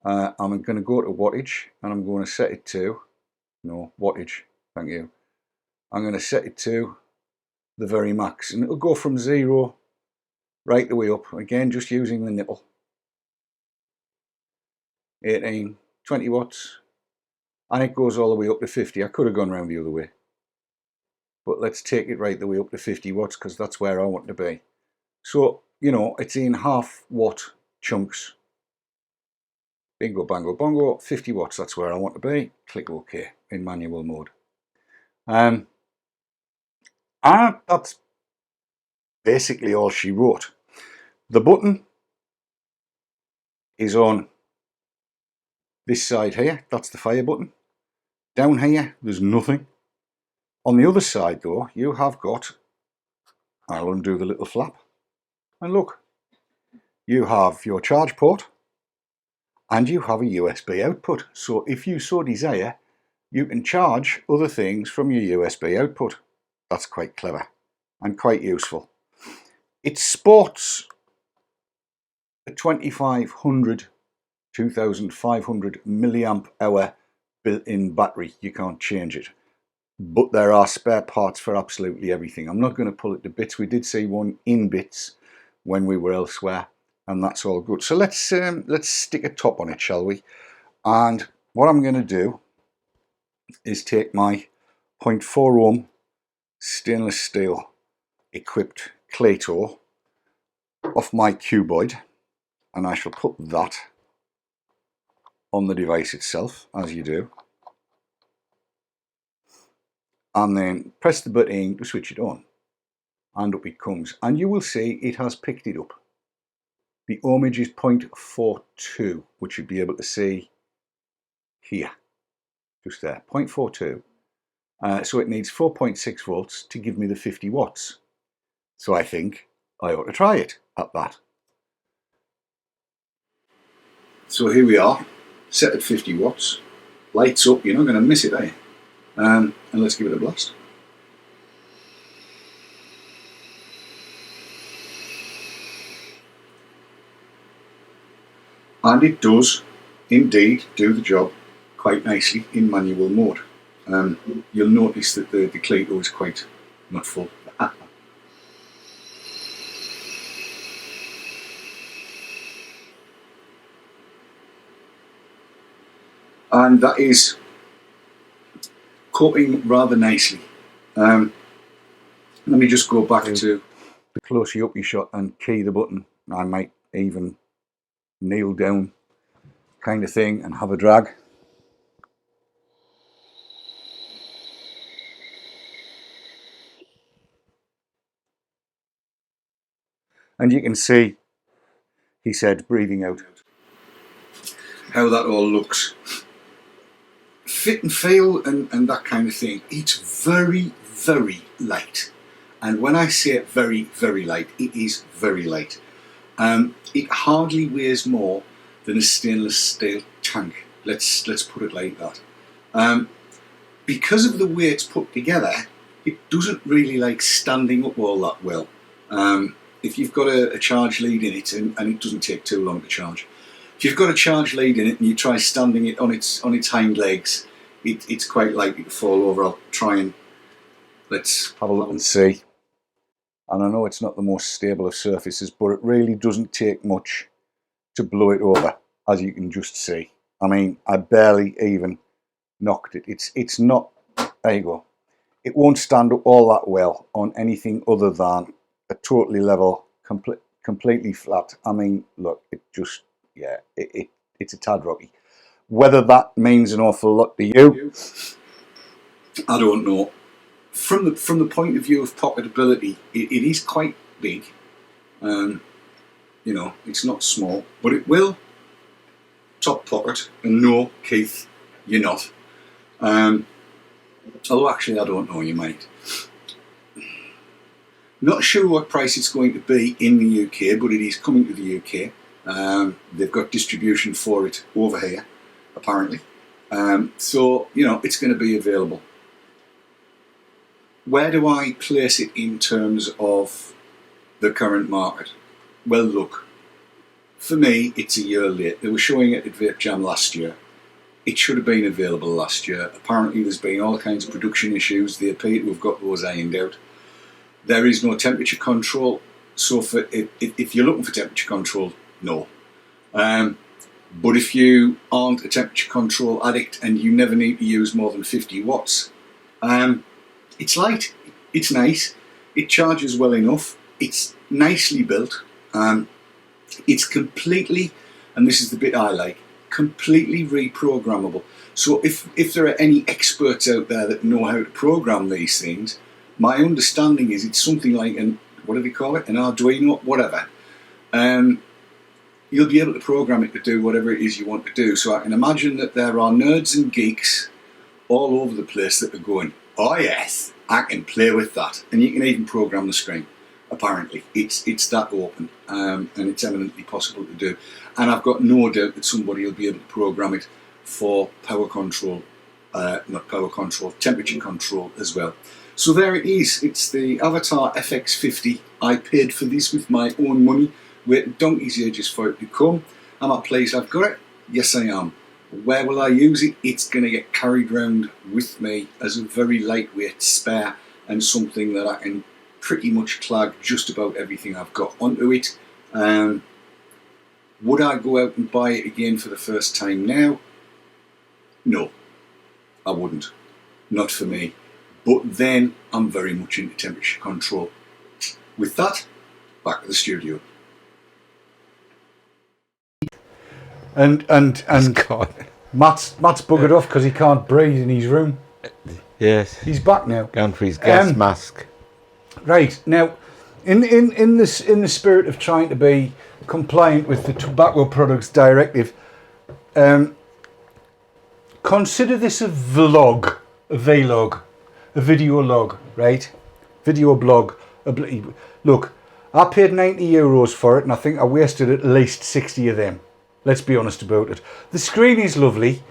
I'm going to go to wattage and I'm going to set it to, no, wattage, thank you. I'm going to set it to the very max, and it'll go from 0 right the way up, again just using the nipple. 18, 20 watts, and it goes all the way up to 50. I could have gone round the other way, but let's take it right the way up to 50 watts because that's where I want to be. So, you know, it's in half watt chunks. Bingo, bango, bongo, 50 watts, that's where I want to be. Click OK in manual mode. And that's basically all she wrote. The button is on this side here, that's the fire button. Down here, there's nothing. On the other side though, you have got, I'll undo the little flap, and look, you have your charge port, and you have a USB output. So if you so desire, you can charge other things from your USB output. That's quite clever and quite useful. It sports a 2500 milliamp hour built-in battery. You can't change it, but there are spare parts for absolutely everything. I'm not going to pull it to bits. We did see one in bits when we were elsewhere, and that's all good. So let's stick a top on it, shall we? And what I'm going to do is take my 0.4 ohm stainless steel equipped Claytor off my cuboid, and I shall put that on the device itself, as you do, and then press the button to switch it on, and up it comes, and you will see it has picked it up. The ohmage is 0.42, which you'll be able to see here, just there, 0.42. So it needs 4.6 volts to give me the 50 watts. So I think I ought to try it at that. So here we are, set at 50 watts, lights up, you're not going to miss it, are you? And let's give it a blast. And it does indeed do the job quite nicely in manual mode. You'll notice that the Claytor is quite not full. And that is coping rather nicely. Let me just go back to the closely up shot and key the button. I might even kneel down kind of thing and have a drag. And you can see, he said, breathing out, how that all looks. Fit and feel and that kind of thing. It's very, very light. And when I say very, very light, it is very light. It hardly weighs more than a stainless steel tank. Let's put it like that. Because of the way it's put together, it doesn't really like standing up all that well. If you've got a charge lead in it, and it doesn't take too long to charge, if you've got a charge lead in it and you try standing it on its hind legs, it's quite likely to fall over. I'll try and let's have a look and see. And I know it's not the most stable of surfaces, but it really doesn't take much to blow it over, as you can just see. I mean, I barely even knocked it. It's not, there you go. It won't stand up all that well on anything other than a totally level, completely flat. I mean, look, it just, yeah, it's a tad rocky. Whether that means an awful lot to you, I don't know. From the point of view of pocketability, it is quite big. You know, it's not small, but it will top pocket. And no, Keith, you're not. Although actually, I don't know, you might. Not sure what price it's going to be in the UK, but it is coming to the UK. They've got distribution for it over here, apparently. So, you know, it's going to be available. Where do I place it in terms of the current market? Well, look, for me, it's a year late. They were showing it at VapeJam last year. It should have been available last year. Apparently, there's been all kinds of production issues. They appear to have got those ironed out. There is no temperature control. So if you're looking for temperature control, no. But if you aren't a temperature control addict and you never need to use more than 50 watts, it's light, it's nice, it charges well enough, it's nicely built, it's completely, and this is the bit I like, completely reprogrammable. So if there are any experts out there that know how to program these things, my understanding is it's something like what do they call it? An Arduino, whatever. You'll be able to program it to do whatever it is you want to do. So I can imagine that there are nerds and geeks all over the place that are going, oh yes, I can play with that. And you can even program the screen, apparently. It's that open, and it's eminently possible to do. And I've got no doubt that somebody will be able to program it for power control, not power control, temperature control as well. So there it is. It's the AVatar FX50. I paid for this with my own money. Waiting donkey's ages for it to come. Am I pleased I've got it? Yes, I am. Where will I use it? It's going to get carried around with me as a very lightweight spare and something that I can pretty much clag just about everything I've got onto it. Would I go out and buy it again for the first time now? No, I wouldn't. Not for me. But then I'm very much into temperature control. With that, back to the studio. And Matt's buggered off because he can't breathe in his room. Yes. He's back now. Going for his gas mask. Right, now, in the spirit of trying to be compliant with the Tobacco Products Directive, consider this a vlog, a video log, right? Video blog. Look, I paid €90 for it and I think I wasted at least 60 of them. Let's be honest about it. The screen is lovely,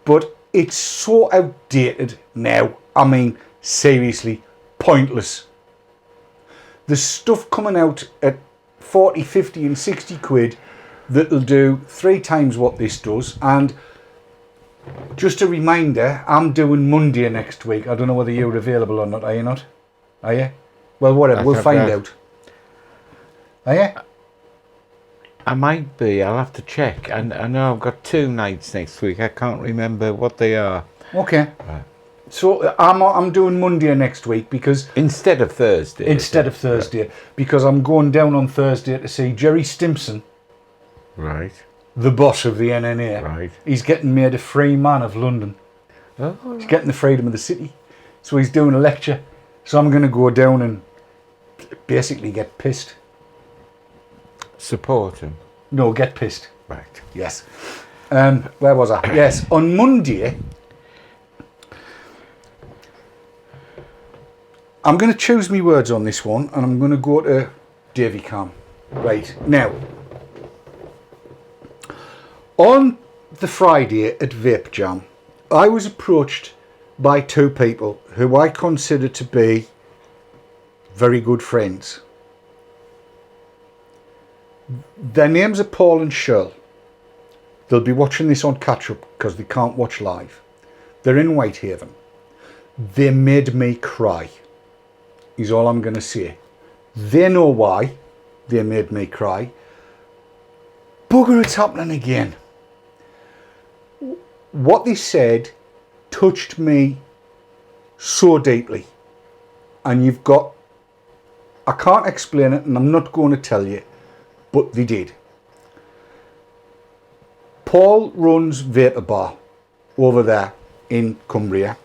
but it's so outdated now. I mean, seriously, pointless. There's stuff coming out at 40, 50 and 60 quid that'll do 3 times what this does. And just a reminder, I'm doing Monday next week. I don't know whether you're available or not. Are you not? Are you? Well, whatever. We'll find out. Are you? I might be. I'll have to check. And I know I've got 2 nights next week. I can't remember what they are. Okay. Right. So I'm doing Monday next week because instead of Thursday. Right. Because I'm going down on Thursday to see Jerry Stimpson. Right. The boss of the NNA. Right. He's getting made a free man of London. Oh. He's getting the freedom of the city. So he's doing a lecture. So I'm going to go down and basically get pissed. Support him. No, get pissed. Right. Yes. Where was I? Yes, on Monday, I'm going to choose my words on this one, and I'm going to go to Davy Cam. Right, now, on the Friday at Vape Jam, I was approached by 2 people who I consider to be very good friends. Their names are Paul and Shirl. They'll be watching this on catch up because they can't watch live. They're in Whitehaven. They made me cry, is all I'm going to say. They know why they made me cry. Bugger, it's happening again. What they said touched me so deeply. And you've got, I can't explain it and I'm not going to tell you, but they did. Paul runs Vapor Bar over there in Cumbria,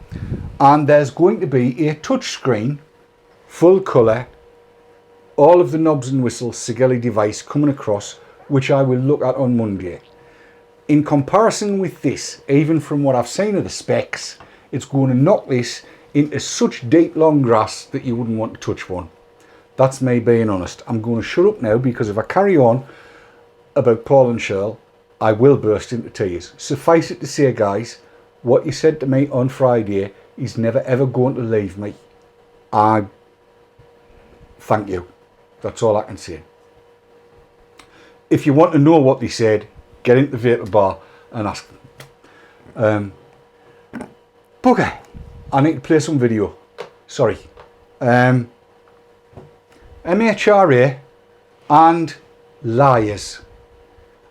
and there's going to be a touchscreen, full colour, all of the knobs and whistles Sigelli device coming across, which I will look at on Monday. In comparison with this, even from what I've seen of the specs, it's going to knock this into such deep long grass that you wouldn't want to touch one. That's me being honest. I'm going to shut up now because if I carry on about Paul and Shirl, I will burst into tears. Suffice it to say, guys, what you said to me on Friday is never ever going to leave me. I thank you. That's all I can say. If you want to know what they said, get into the Vapor Bar and ask them. Bugger, I need to play some video. Sorry. MHRA and liars.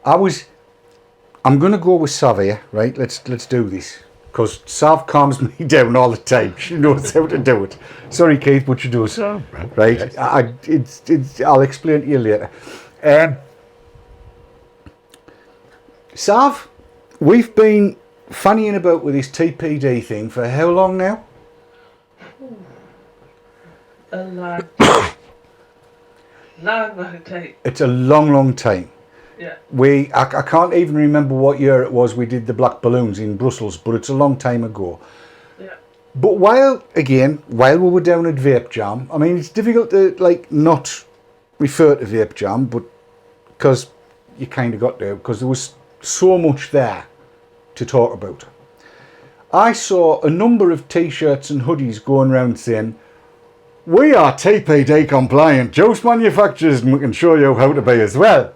I'm going to go with Sav here, right? Let's do this. Because Sav calms me down all the time. She knows how to do it. Sorry, Keith, but she does. Right? I'll explain to you later. Sav, we've been fannying about with this TPD thing for how long now? A long time. long time. It's a long time. Yeah. I can't even remember what year it was we did the black balloons in Brussels, but it's a long time ago. Yeah. But while we were down at Vape Jam, I mean, it's difficult to not refer to Vape Jam, but because you kind of got to, because there was so much there to talk about. I saw a number of t-shirts and hoodies going around saying, "We are TPD compliant juice manufacturers and we can show you how to be as well."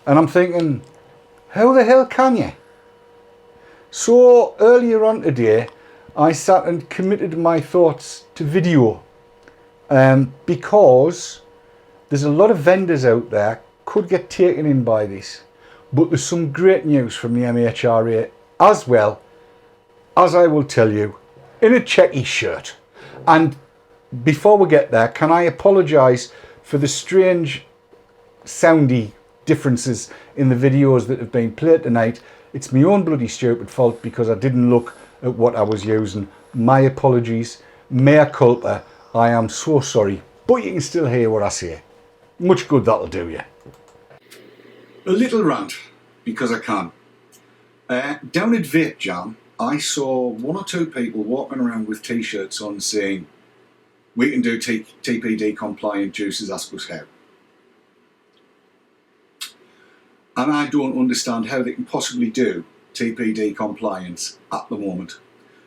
And I'm thinking, how the hell can you? So earlier on today, I sat and committed my thoughts to video, because there's a lot of vendors out there could get taken in by this. But there's some great news from the MHRA as well, as I will tell you, in a checky shirt. And before we get there, can I apologise for the strange soundy differences in the videos that have been played tonight. It's my own bloody stupid fault because I didn't look at what I was using. My apologies. Mea culpa. I am so sorry. But you can still hear what I say. Much good that'll do you. A little rant, because I can. Down at Vape Jam, I saw one or two people walking around with t-shirts on saying, "We can do TPD compliant juices, ask us how." And I don't understand how they can possibly do TPD compliance at the moment,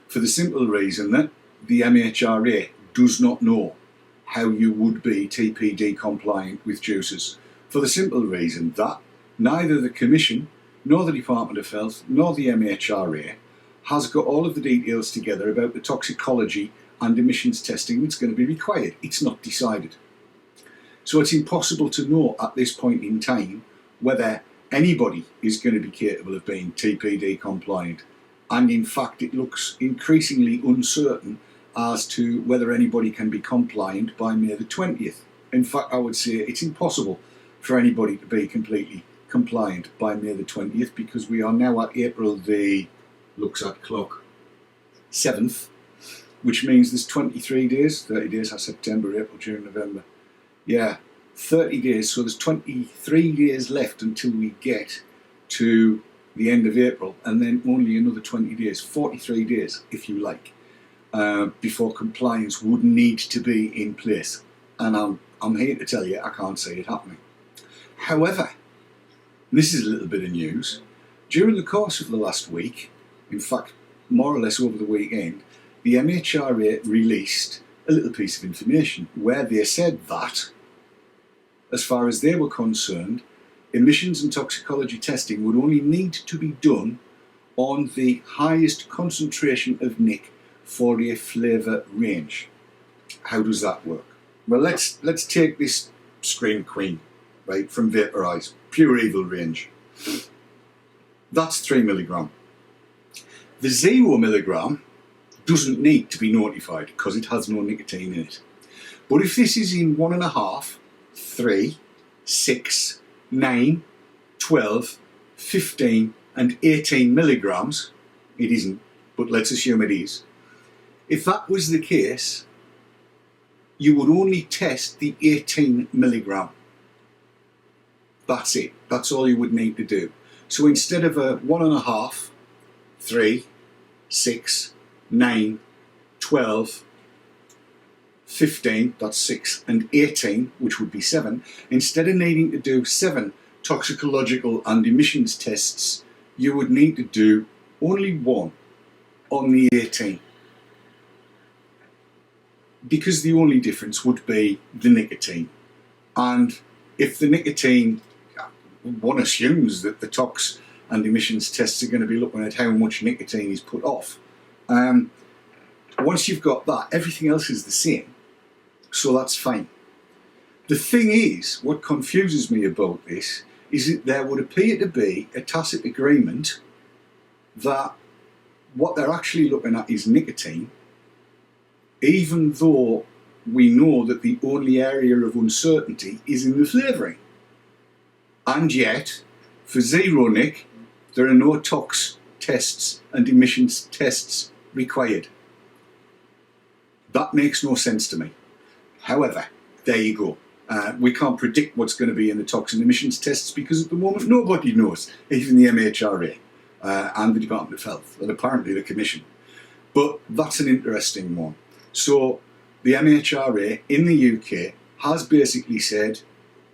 for the simple reason that the MHRA does not know how you would be TPD compliant with juices, for the simple reason that neither the Commission, nor the Department of Health, nor the MHRA has got all of the details together about the toxicology and emissions testing that's going to be required. It's not decided. So it's impossible to know at this point in time whether anybody is going to be capable of being TPD compliant, and in fact it looks increasingly uncertain as to whether anybody can be compliant by May the 20th. In fact, I would say it's impossible for anybody to be completely compliant by May the 20th, because we are now at April the, looks at clock, 7th, which means there's 23 days, 30 days are September, April, June, November. Yeah, 30 days, so there's 23 days left until we get to the end of April, and then only another 20 days, 43 days if you like, before compliance would need to be in place. And I'm here to tell you, I can't see it happening. However, this is a little bit of news. During the course of the last week, in fact more or less over the weekend, the MHRA released a little piece of information where they said that, as far as they were concerned, emissions and toxicology testing would only need to be done on the highest concentration of nic for a flavour range. How does that work? Well, let's take this Scream Queen, right, from Vaporize, Pure Evil range. That's 3 milligram. The 0 milligram doesn't need to be notified because it has no nicotine in it. But if this is in 1.5, 3, 6, 9, 12, 15 and 18 milligrams, it isn't, but let's assume it is. If that was the case, you would only test the 18 milligram. That's it. That's all you would need to do. So instead of a 1.5, 3, 6, 9, 12, 15, that's 6, and 18, which would be 7, instead of needing to do 7 toxicological and emissions tests, you would need to do only 1 on the 18. Because the only difference would be the nicotine. And if the nicotine, one assumes that the tox and emissions tests are going to be looking at how much nicotine is put off. Once you've got that, everything else is the same. So that's fine. The thing is, what confuses me about this is that there would appear to be a tacit agreement that what they're actually looking at is nicotine, even though we know that the only area of uncertainty is in the flavouring. And yet, for zero nic, there are no tox tests and emissions tests required. That makes no sense to me. However, there you go. We can't predict what's going to be in the tox and emissions tests because at the moment nobody knows, even the MHRA and the Department of Health, and apparently the Commission. But that's an interesting one. So the MHRA in the UK has basically said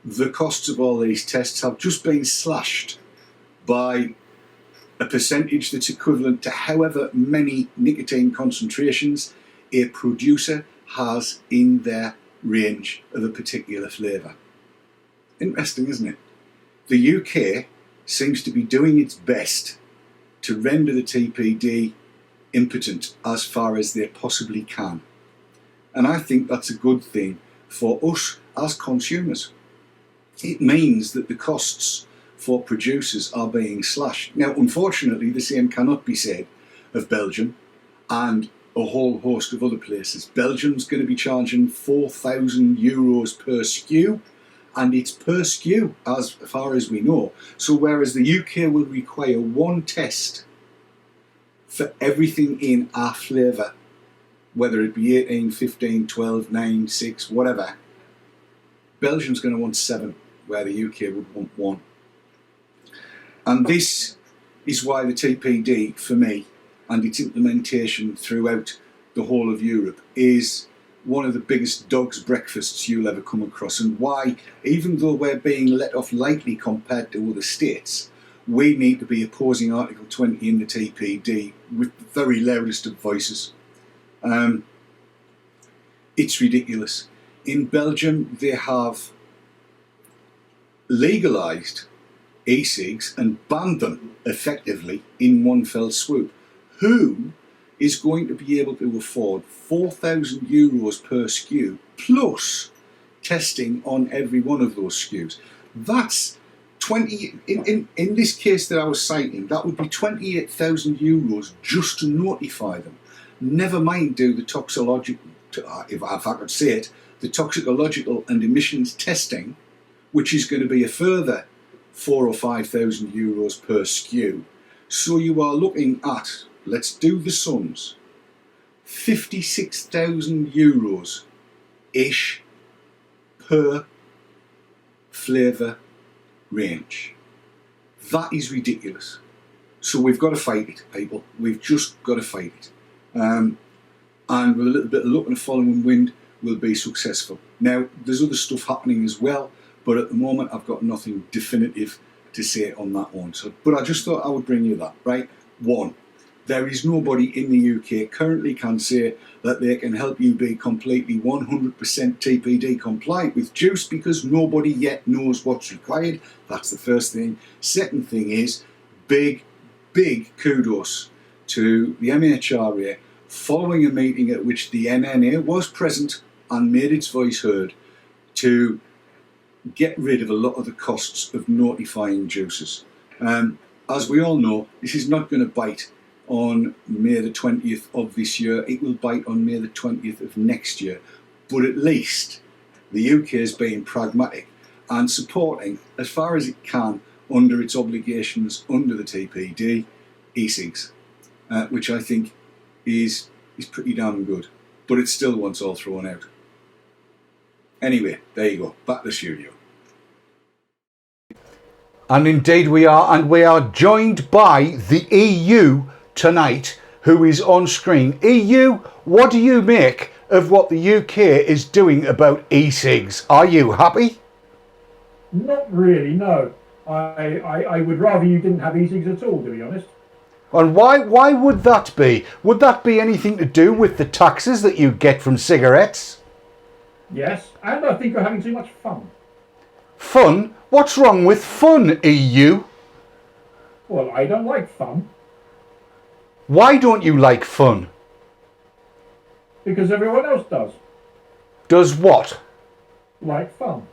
the costs of all these tests have just been slashed by a percentage that's equivalent to however many nicotine concentrations a producer has in their range of a particular flavour. Interesting, isn't it? The UK seems to be doing its best to render the TPD impotent as far as they possibly can. And I think that's a good thing for us as consumers. It means that the costs for producers are being slashed. Now, unfortunately, the same cannot be said of Belgium and a whole host of other places. Belgium's going to be charging €4,000 per SKU, and it's per SKU as far as we know. So whereas the UK will require one test for everything in our flavour, whether it be 18, 15, 12, 9, 6, whatever, Belgium's going to want 7, where the UK would want 1. And this is why the TPD, for me, and its implementation throughout the whole of Europe is one of the biggest dog's breakfasts you'll ever come across, and why, even though we're being let off lightly compared to other states, we need to be opposing Article 20 in the TPD with the very loudest of voices. It's ridiculous. In Belgium, they have legalised e-cigs and banned them effectively in one fell swoop. Who is going to be able to afford €4,000 per SKU plus testing on every one of those SKUs? That's 20 in this case that I was citing, that would be €28,000 just to notify them. Never mind do the toxicological, if I could say it, the toxicological and emissions testing, which is going to be a further €4,000 or €5,000 per SKU. So you are looking at, let's do the sums, €56,000 ish per flavour range. That is ridiculous. So we've got to fight it, people. We've just got to fight it. And with a little bit of luck and a following wind, we'll be successful. Now, there's other stuff happening as well, but at the moment I've got nothing definitive to say on that one. So, but I just thought I would bring you that, right? 1. There is nobody in the UK currently can say that they can help you be completely 100% TPD compliant with juice because nobody yet knows what's required. That's the first thing. Second thing is big kudos to the MHRA following a meeting at which the NNA was present and made its voice heard to get rid of a lot of the costs of notifying juices. As we all know, this is not going to bite on May the 20th of this year. It will bite on May the 20th of next year. But at least the UK is being pragmatic and supporting, as far as it can, under its obligations under the TPD, e-cigs, which I think is pretty damn good. But it still wants all thrown out. Anyway, there you go. Back to the studio. And indeed we are, and we are joined by the EU tonight, who is on screen. EU, what do you make of what the UK is doing about e-cigs? Are you happy? Not really, no. I would rather you didn't have e-cigs at all, to be honest. And why would that be? Would that be anything to do with the taxes that you get from cigarettes? Yes, and I think you're having too much fun. Fun? What's wrong with fun, EU? Well, I don't like fun. Why don't you like fun? Because everyone else does. Does what? Like fun.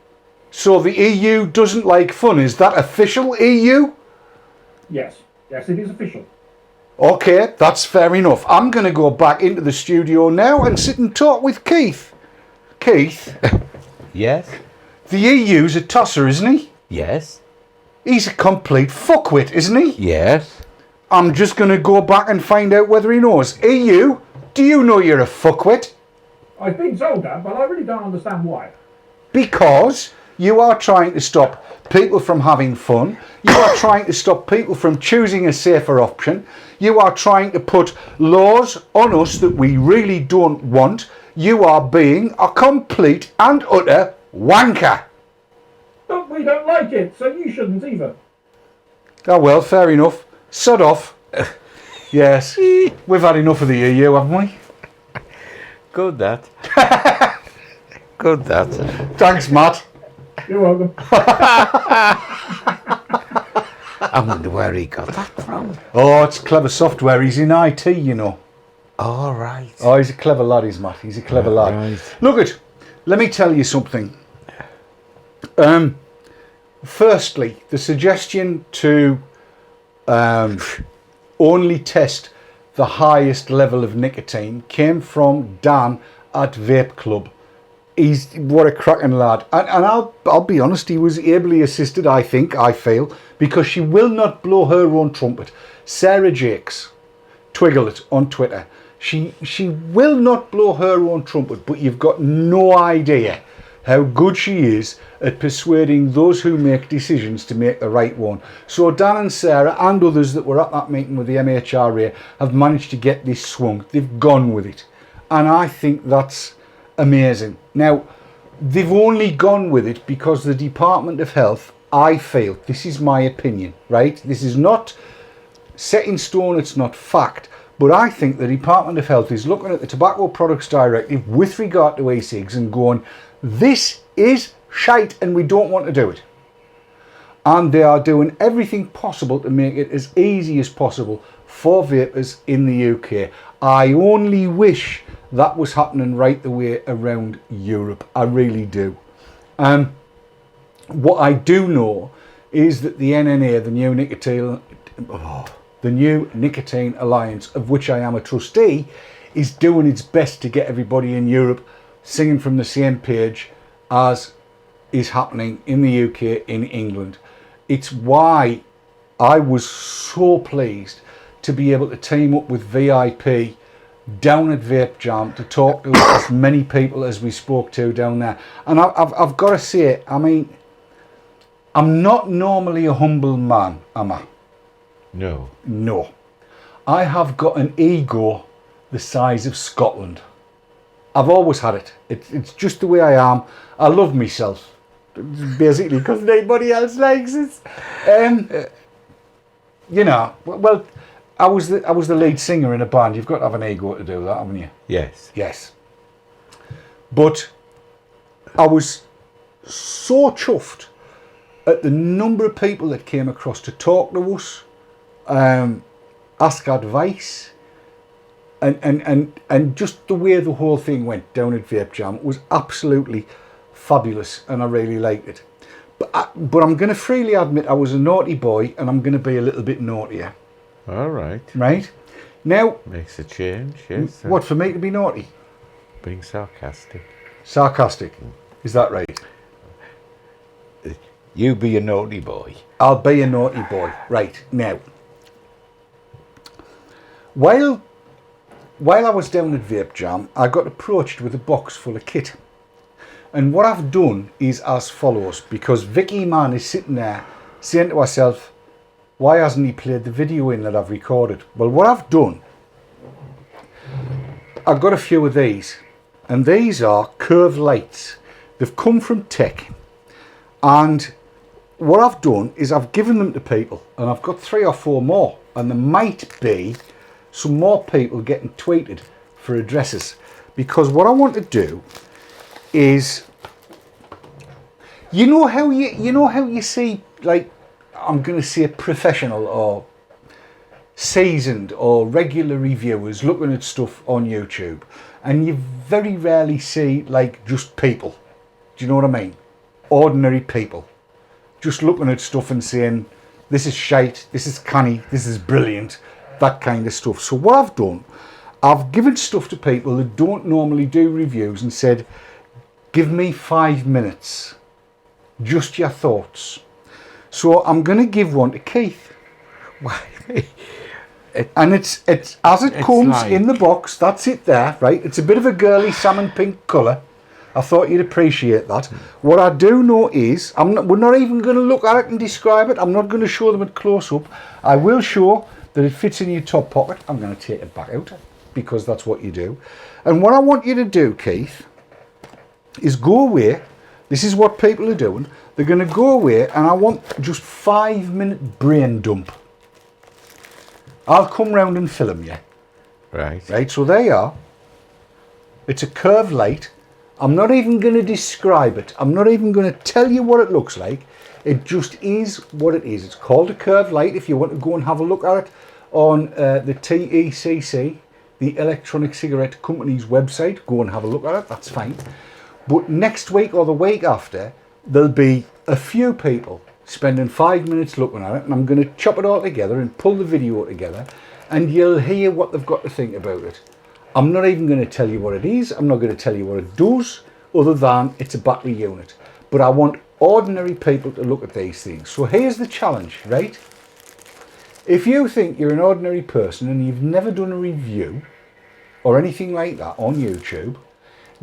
So the EU doesn't like fun. Is that official, EU? Yes. Yes, it is official. Okay, that's fair enough. I'm going to go back into the studio now and sit and talk with Keith. Keith? Yes? The EU's a tosser, isn't he? Yes. He's a complete fuckwit, isn't he? Yes. I'm just going to go back and find out whether he knows. EU, do you know you're a fuckwit? I've been told that, but I really don't understand why. Because you are trying to stop people from having fun. You are trying to stop people from choosing a safer option. You are trying to put laws on us that we really don't want. You are being a complete and utter wanker. But we don't like it, so you shouldn't either. Oh well, fair enough. Sod off. Yes, we've had enough of the EU, haven't we? Good that. Good that. Thanks, Matt. You're welcome. I wonder where he got that from. Oh, it's clever software. He's in IT, you know. All right. Oh, he's a clever lad, he's Matt. He's a clever lad. Right. Look, let me tell you something. Firstly, the suggestion to only test the highest level of nicotine came from Dan at Vape Club. He's what a cracking lad, and I'll be honest, he was ably assisted, I feel, because she will not blow her own trumpet. Sarah Jakes, Twiggle it on Twitter. She will not blow her own trumpet, but you've got no idea how good she is at persuading those who make decisions to make the right one. So Dan and Sarah and others that were at that meeting with the MHRA have managed to get this swung. They've gone with it, and I think that's amazing. Now, they've only gone with it because the Department of Health, I feel, this is my opinion, right? This is not set in stone, it's not fact, but I think the Department of Health is looking at the Tobacco Products Directive with regard to e-cigs and going, this is shite and we don't want to do it. And they are doing everything possible to make it as easy as possible for vapers in the UK. I only wish that was happening right the way around Europe. I really do. What I do know is that the NNA, the New Nicotine Alliance, of which I am a trustee, is doing its best to get everybody in Europe singing from the same page as is happening in the UK, in England. It's why I was so pleased to be able to team up with VIP down at Vape Jam to talk to as many people as we spoke to down there. And I've got to say, I mean, I'm not normally a humble man, am I? No. No. I have got an ego the size of Scotland. I've always had it. It's just the way I am. I love myself, basically, because nobody else likes it. You know, well, I was the lead singer in a band. You've got to have an ego to do that, haven't you? Yes. Yes. But I was so chuffed at the number of people that came across to talk to us, ask advice, and just the way the whole thing went down at Vape Jam was absolutely fabulous, and I really liked it. But I'm going to freely admit I was a naughty boy, and I'm going to be a little bit naughtier. All right. Right? Now... Makes a change, yes. What, for me to be naughty? Being sarcastic. Sarcastic. Is that right? You be a naughty boy. I'll be a naughty boy. Right, now. While I was down at Vape Jam, I got approached with a box full of kit. And what I've done is as follows, because Vicky Man is sitting there saying to herself, why hasn't he played the video in that I've recorded? Well, what I've done, I've got a few of these, and these are curved lights. They've come from Tech, and what I've done is I've given them to people, and I've got 3 or 4 more, and there might be some more people getting tweeted for addresses, because what I want to do is, you know how you see, like, I'm going to say professional or seasoned or regular reviewers looking at stuff on YouTube, and you very rarely see like just people, Do you know what I mean? Ordinary people. Just looking at stuff and saying, this is shite, this is canny, this is brilliant, that kind of stuff. So what I've done, I've given stuff to people that don't normally do reviews and said, give me 5 minutes, just your thoughts. So I'm going to give one to Keith. And it's as it comes like, in the box, that's it there, right? It's a bit of a girly salmon pink colour. I thought you'd appreciate that. What I do know is, we're not even going to look at it and describe it. I'm not going to show them at close up. I will show that it fits in your top pocket. I'm going to take it back out because that's what you do. And what I want you to do, Keith, is go away. This is what people are doing. They're going to go away and I want just 5-minute brain dump. I'll come round and film you. Right, so there you are. It's a curved light. I'm not even going to describe it. I'm not even going to tell you what it looks like. It just is what it is. It's called a curved light. If you want to go and have a look at it on the TECC, the Electronic Cigarette Company's website, go and have a look at it. That's fine. But next week or the week after, there'll be a few people spending 5 minutes looking at it, and I'm going to chop it all together and pull the video together, and you'll hear what they've got to think about it. I'm not even going to tell you what it is. I'm not going to tell you what it does, other than it's a battery unit. But I want ordinary people to look at these things. So here's the challenge, right? If you think you're an ordinary person and you've never done a review or anything like that on YouTube,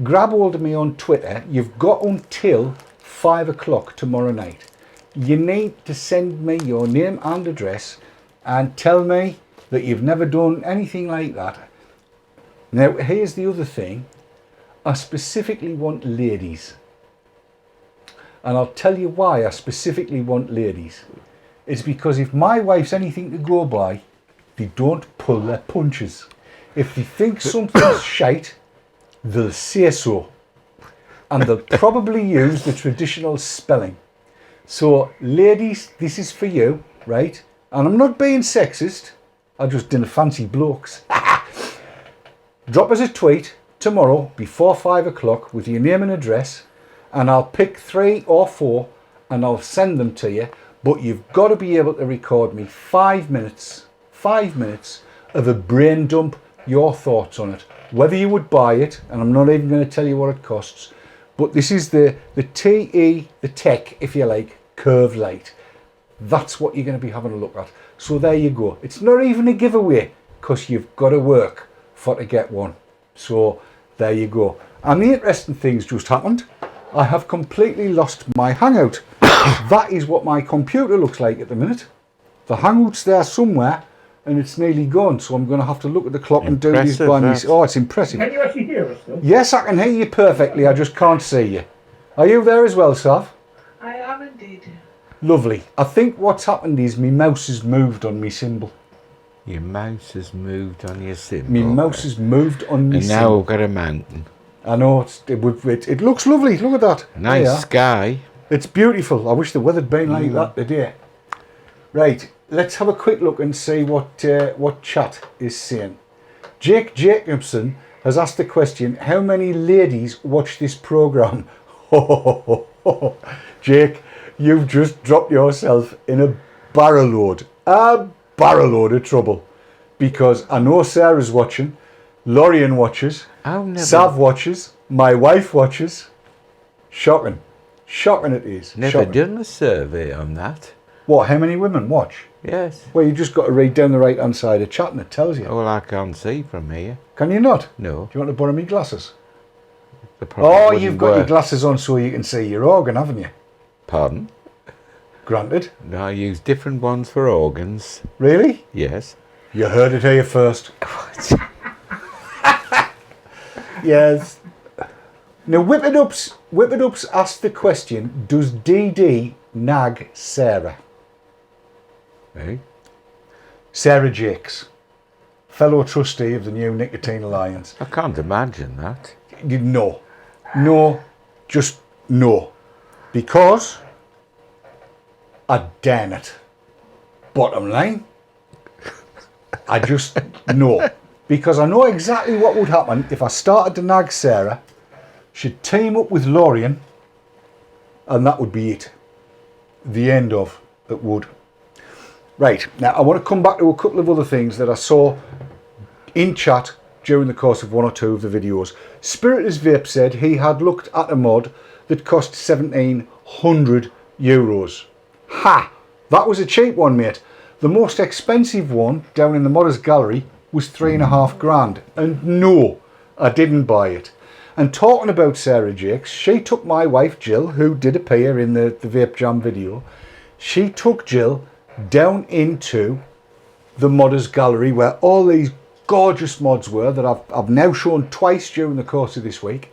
grab hold of me on Twitter. You've got until 5 o'clock tomorrow night. You need to send me your name and address and tell me that you've never done anything like that. Now, here's the other thing. I specifically want ladies. And I'll tell you why I specifically want ladies. It's because if my wife's anything to go by, they don't pull their punches. If they think something's shite, they'll say so. And they'll probably use the traditional spelling. So, ladies, this is for you, right? And I'm not being sexist. I just didn't fancy blokes. Drop us a tweet tomorrow before 5 o'clock with your name and address, and I'll pick 3 or 4 and I'll send them to you. But you've got to be able to record me 5 minutes of a brain dump, your thoughts on it. Whether you would buy it, and I'm not even going to tell you what it costs, but this is the tech, if you like, curved light. That's what you're going to be having a look at. So there you go. It's not even a giveaway because you've got to work for to get one. So there you go. And the interesting things just happened. I have completely lost my Hangout. That is what my computer looks like at the minute. The Hangout's there somewhere and it's nearly gone. So I'm going to have to look at the clock and do this by me. Oh, it's impressive. Can you actually hear us still? Yes, I can hear you perfectly. I just can't see you. Are you there as well, Sav? I am indeed. Lovely. I think what's happened is my mouse has moved on my symbol. Your mouse has moved on your symbol. My mouse has moved on my symbol. And now we've got a mountain. I know, it looks lovely. Look at that. Nice sky. It's beautiful. I wish the weather'd been like that today. Right, let's have a quick look and see what chat is saying. Jake Jacobson has asked the question, how many ladies watch this programme? Jake, you've just dropped yourself in a barrel load of trouble, because I know Sarah's watching, Lorian watches, Sav watches, my wife watches. Shocking it is. Never done a survey on that. What, how many women watch? Yes. Well, you just got to read down the right hand side of chat and it tells you. Well, I can't see from here. Can you not? No. Do you want to borrow me glasses? Oh, you've got your glasses on so you can see your organ, haven't you? Pardon? Granted. No, I use different ones for organs. Really? Yes. You heard it here first. Yes. Now, Whip It Up's asked the question, does DD nag Sarah? Hey? Sarah Jakes, fellow trustee of the New Nicotine Alliance. I can't imagine that. No, just no. Because I dare it. Bottom line, I just know. Because I know exactly what would happen if I started to nag Sarah. She'd team up with Lorian and that would be it. The end of it would. Right, now I want to come back to a couple of other things that I saw in chat during the course of one or two of the videos. Spiritus Vape said he had looked at a mod that cost 1,700 euros. Ha! That was a cheap one, mate. The most expensive one down in the modders gallery was 3.5 grand, and no, I didn't buy it. And talking about Sarah Jakes, she took my wife Jill, who did appear in the Vape Jam video, she took Jill down into the modders gallery where all these gorgeous mods were that I've now shown twice during the course of this week.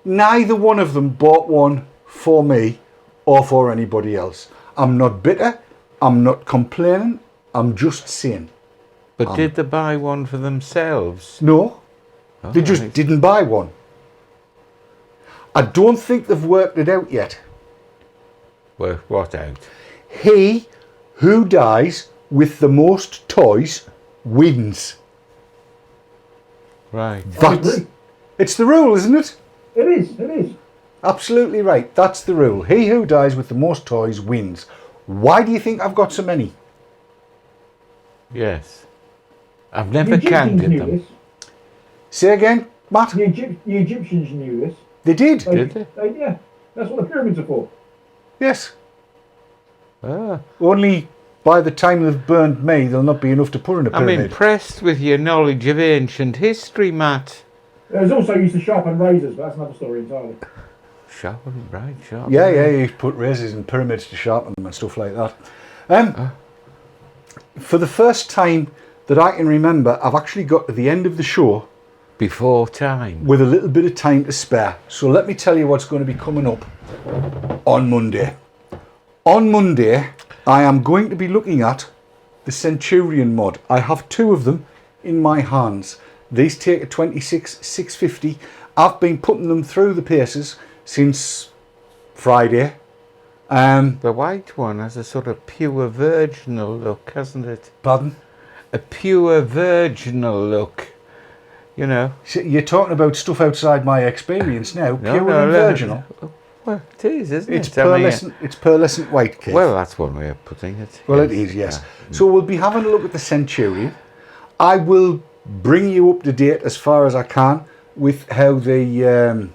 Neither one of them bought one for me or for anybody else. I'm not bitter, I'm not complaining, I'm just saying. But did they buy one for themselves? No, they just didn't buy one. I don't think they've worked it out yet. Worked what out? He who dies with the most toys wins. Right. It's the rule, isn't it? It is. Absolutely right. That's the rule. He who dies with the most toys wins. Why do you think I've got so many? Yes. I've never counted them. This. Say again, Matt? The Egyptians knew this. They did? Did they? Yeah. That's what the pyramids are for. Yes. Ah. Only by the time they've burned me, there'll not be enough to put in a pyramid. I'm impressed with your knowledge of ancient history, Matt. There's also used to sharpen razors, but that's another story entirely. Sharpen, right, sharpen. Yeah, you put razors in pyramids to sharpen them and stuff like that. For the first time that I can remember, I've actually got to the end of the show before time with a little bit of time to spare. So let me tell you what's going to be coming up on Monday. On Monday, I am going to be looking at the Centurion mod. I have two of them in my hands. These take a 26-650. I've been putting them through the paces since Friday. The white one has a sort of pure virginal look, hasn't it? Pardon? A pure virginal look, you know. You're talking about stuff outside my experience now. Pure and virginal. Well, it is, isn't it? It's pearlescent white, Keith. Well, that's one way of putting it. Well, it is, yes. So we'll be having a look at the Centurion. I will bring you up to date as far as I can with how the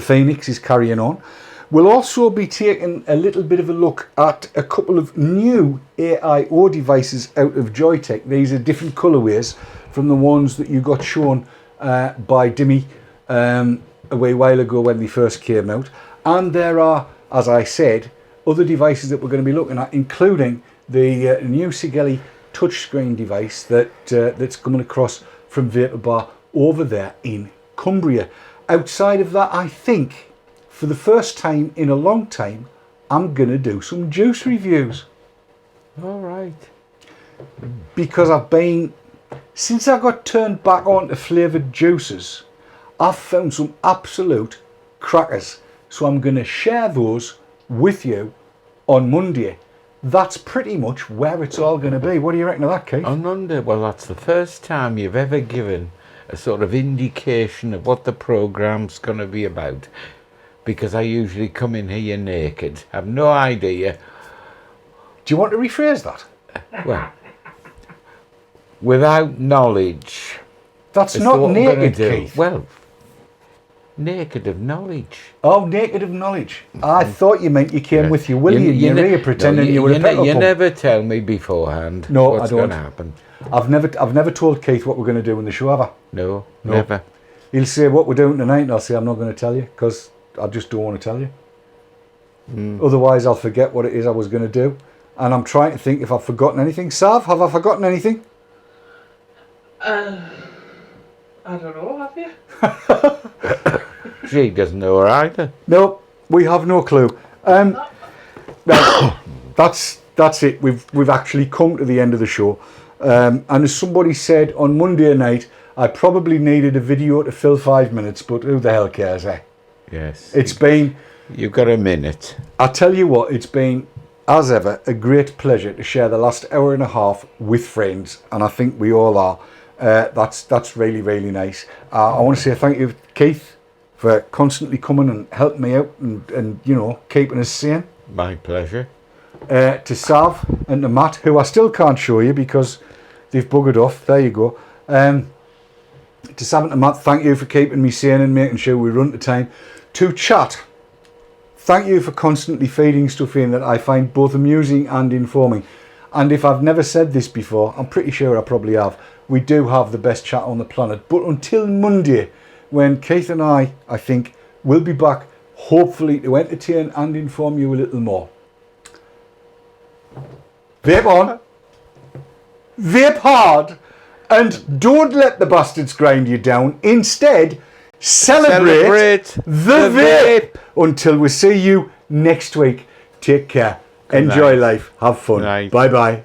Phoenix is carrying on. We'll also be taking a little bit of a look at a couple of new AIO devices out of Joytech. These are different colourways from the ones that you got shown by Dimmy a wee while ago when they first came out. And there are, as I said, other devices that we're going to be looking at, including the new Sigeli touchscreen device that's coming across from Vapor Bar over there in Cumbria. Outside of that, I think, for the first time in a long time, I'm going to do some juice reviews. All right. Because since I got turned back on to flavoured juices, I've found some absolute crackers. So I'm going to share those with you on Monday. That's pretty much where it's all going to be. What do you reckon of that, Keith? On Monday? Well, that's the first time you've ever given a sort of indication of what the programme's going to be about. Because I usually come in here naked. I've no idea. Do you want to rephrase that? Well, without knowledge. That's not naked, Keith. Well, naked of knowledge. Oh, naked of knowledge. I thought you meant you came with your willy in your ear pretending you were a petrol pump. You never tell me beforehand what's going to happen. I've never told Keith what we're going to do in the show, have I? No, never. He'll say what we're doing tonight and I'll say I'm not going to tell you because I just don't want to tell you. Otherwise I'll forget what it is I was going to do. And I'm trying to think if I've forgotten anything. Sav, have I forgotten anything? I don't know, have you? She doesn't know her either. No, we have no clue. That's it. We've actually come to the end of the show. And as somebody said on Monday night, I probably needed a video to fill 5 minutes, but who the hell cares, eh? Yes. It's been... You've got a minute. I tell you what, it's been, as ever, a great pleasure to share the last hour and a half with friends, and I think we all are. That's really, really nice. I want to say thank you, Keith, for constantly coming and helping me out and you know, keeping us sane. My pleasure. To Sav and to Matt, who I still can't show you because they've buggered off. There you go. To Sav and to Matt, thank you for keeping me sane and making sure we run to time. To Chat, thank you for constantly feeding stuff in that I find both amusing and informing. And if I've never said this before, I'm pretty sure I probably have. We do have the best chat on the planet. But until Monday, when Keith and I think, will be back, hopefully to entertain and inform you a little more. Vape on, vape hard, and don't let the bastards grind you down. Instead, celebrate the vape. Until we see you next week, take care. Enjoy life. Have fun. Bye bye.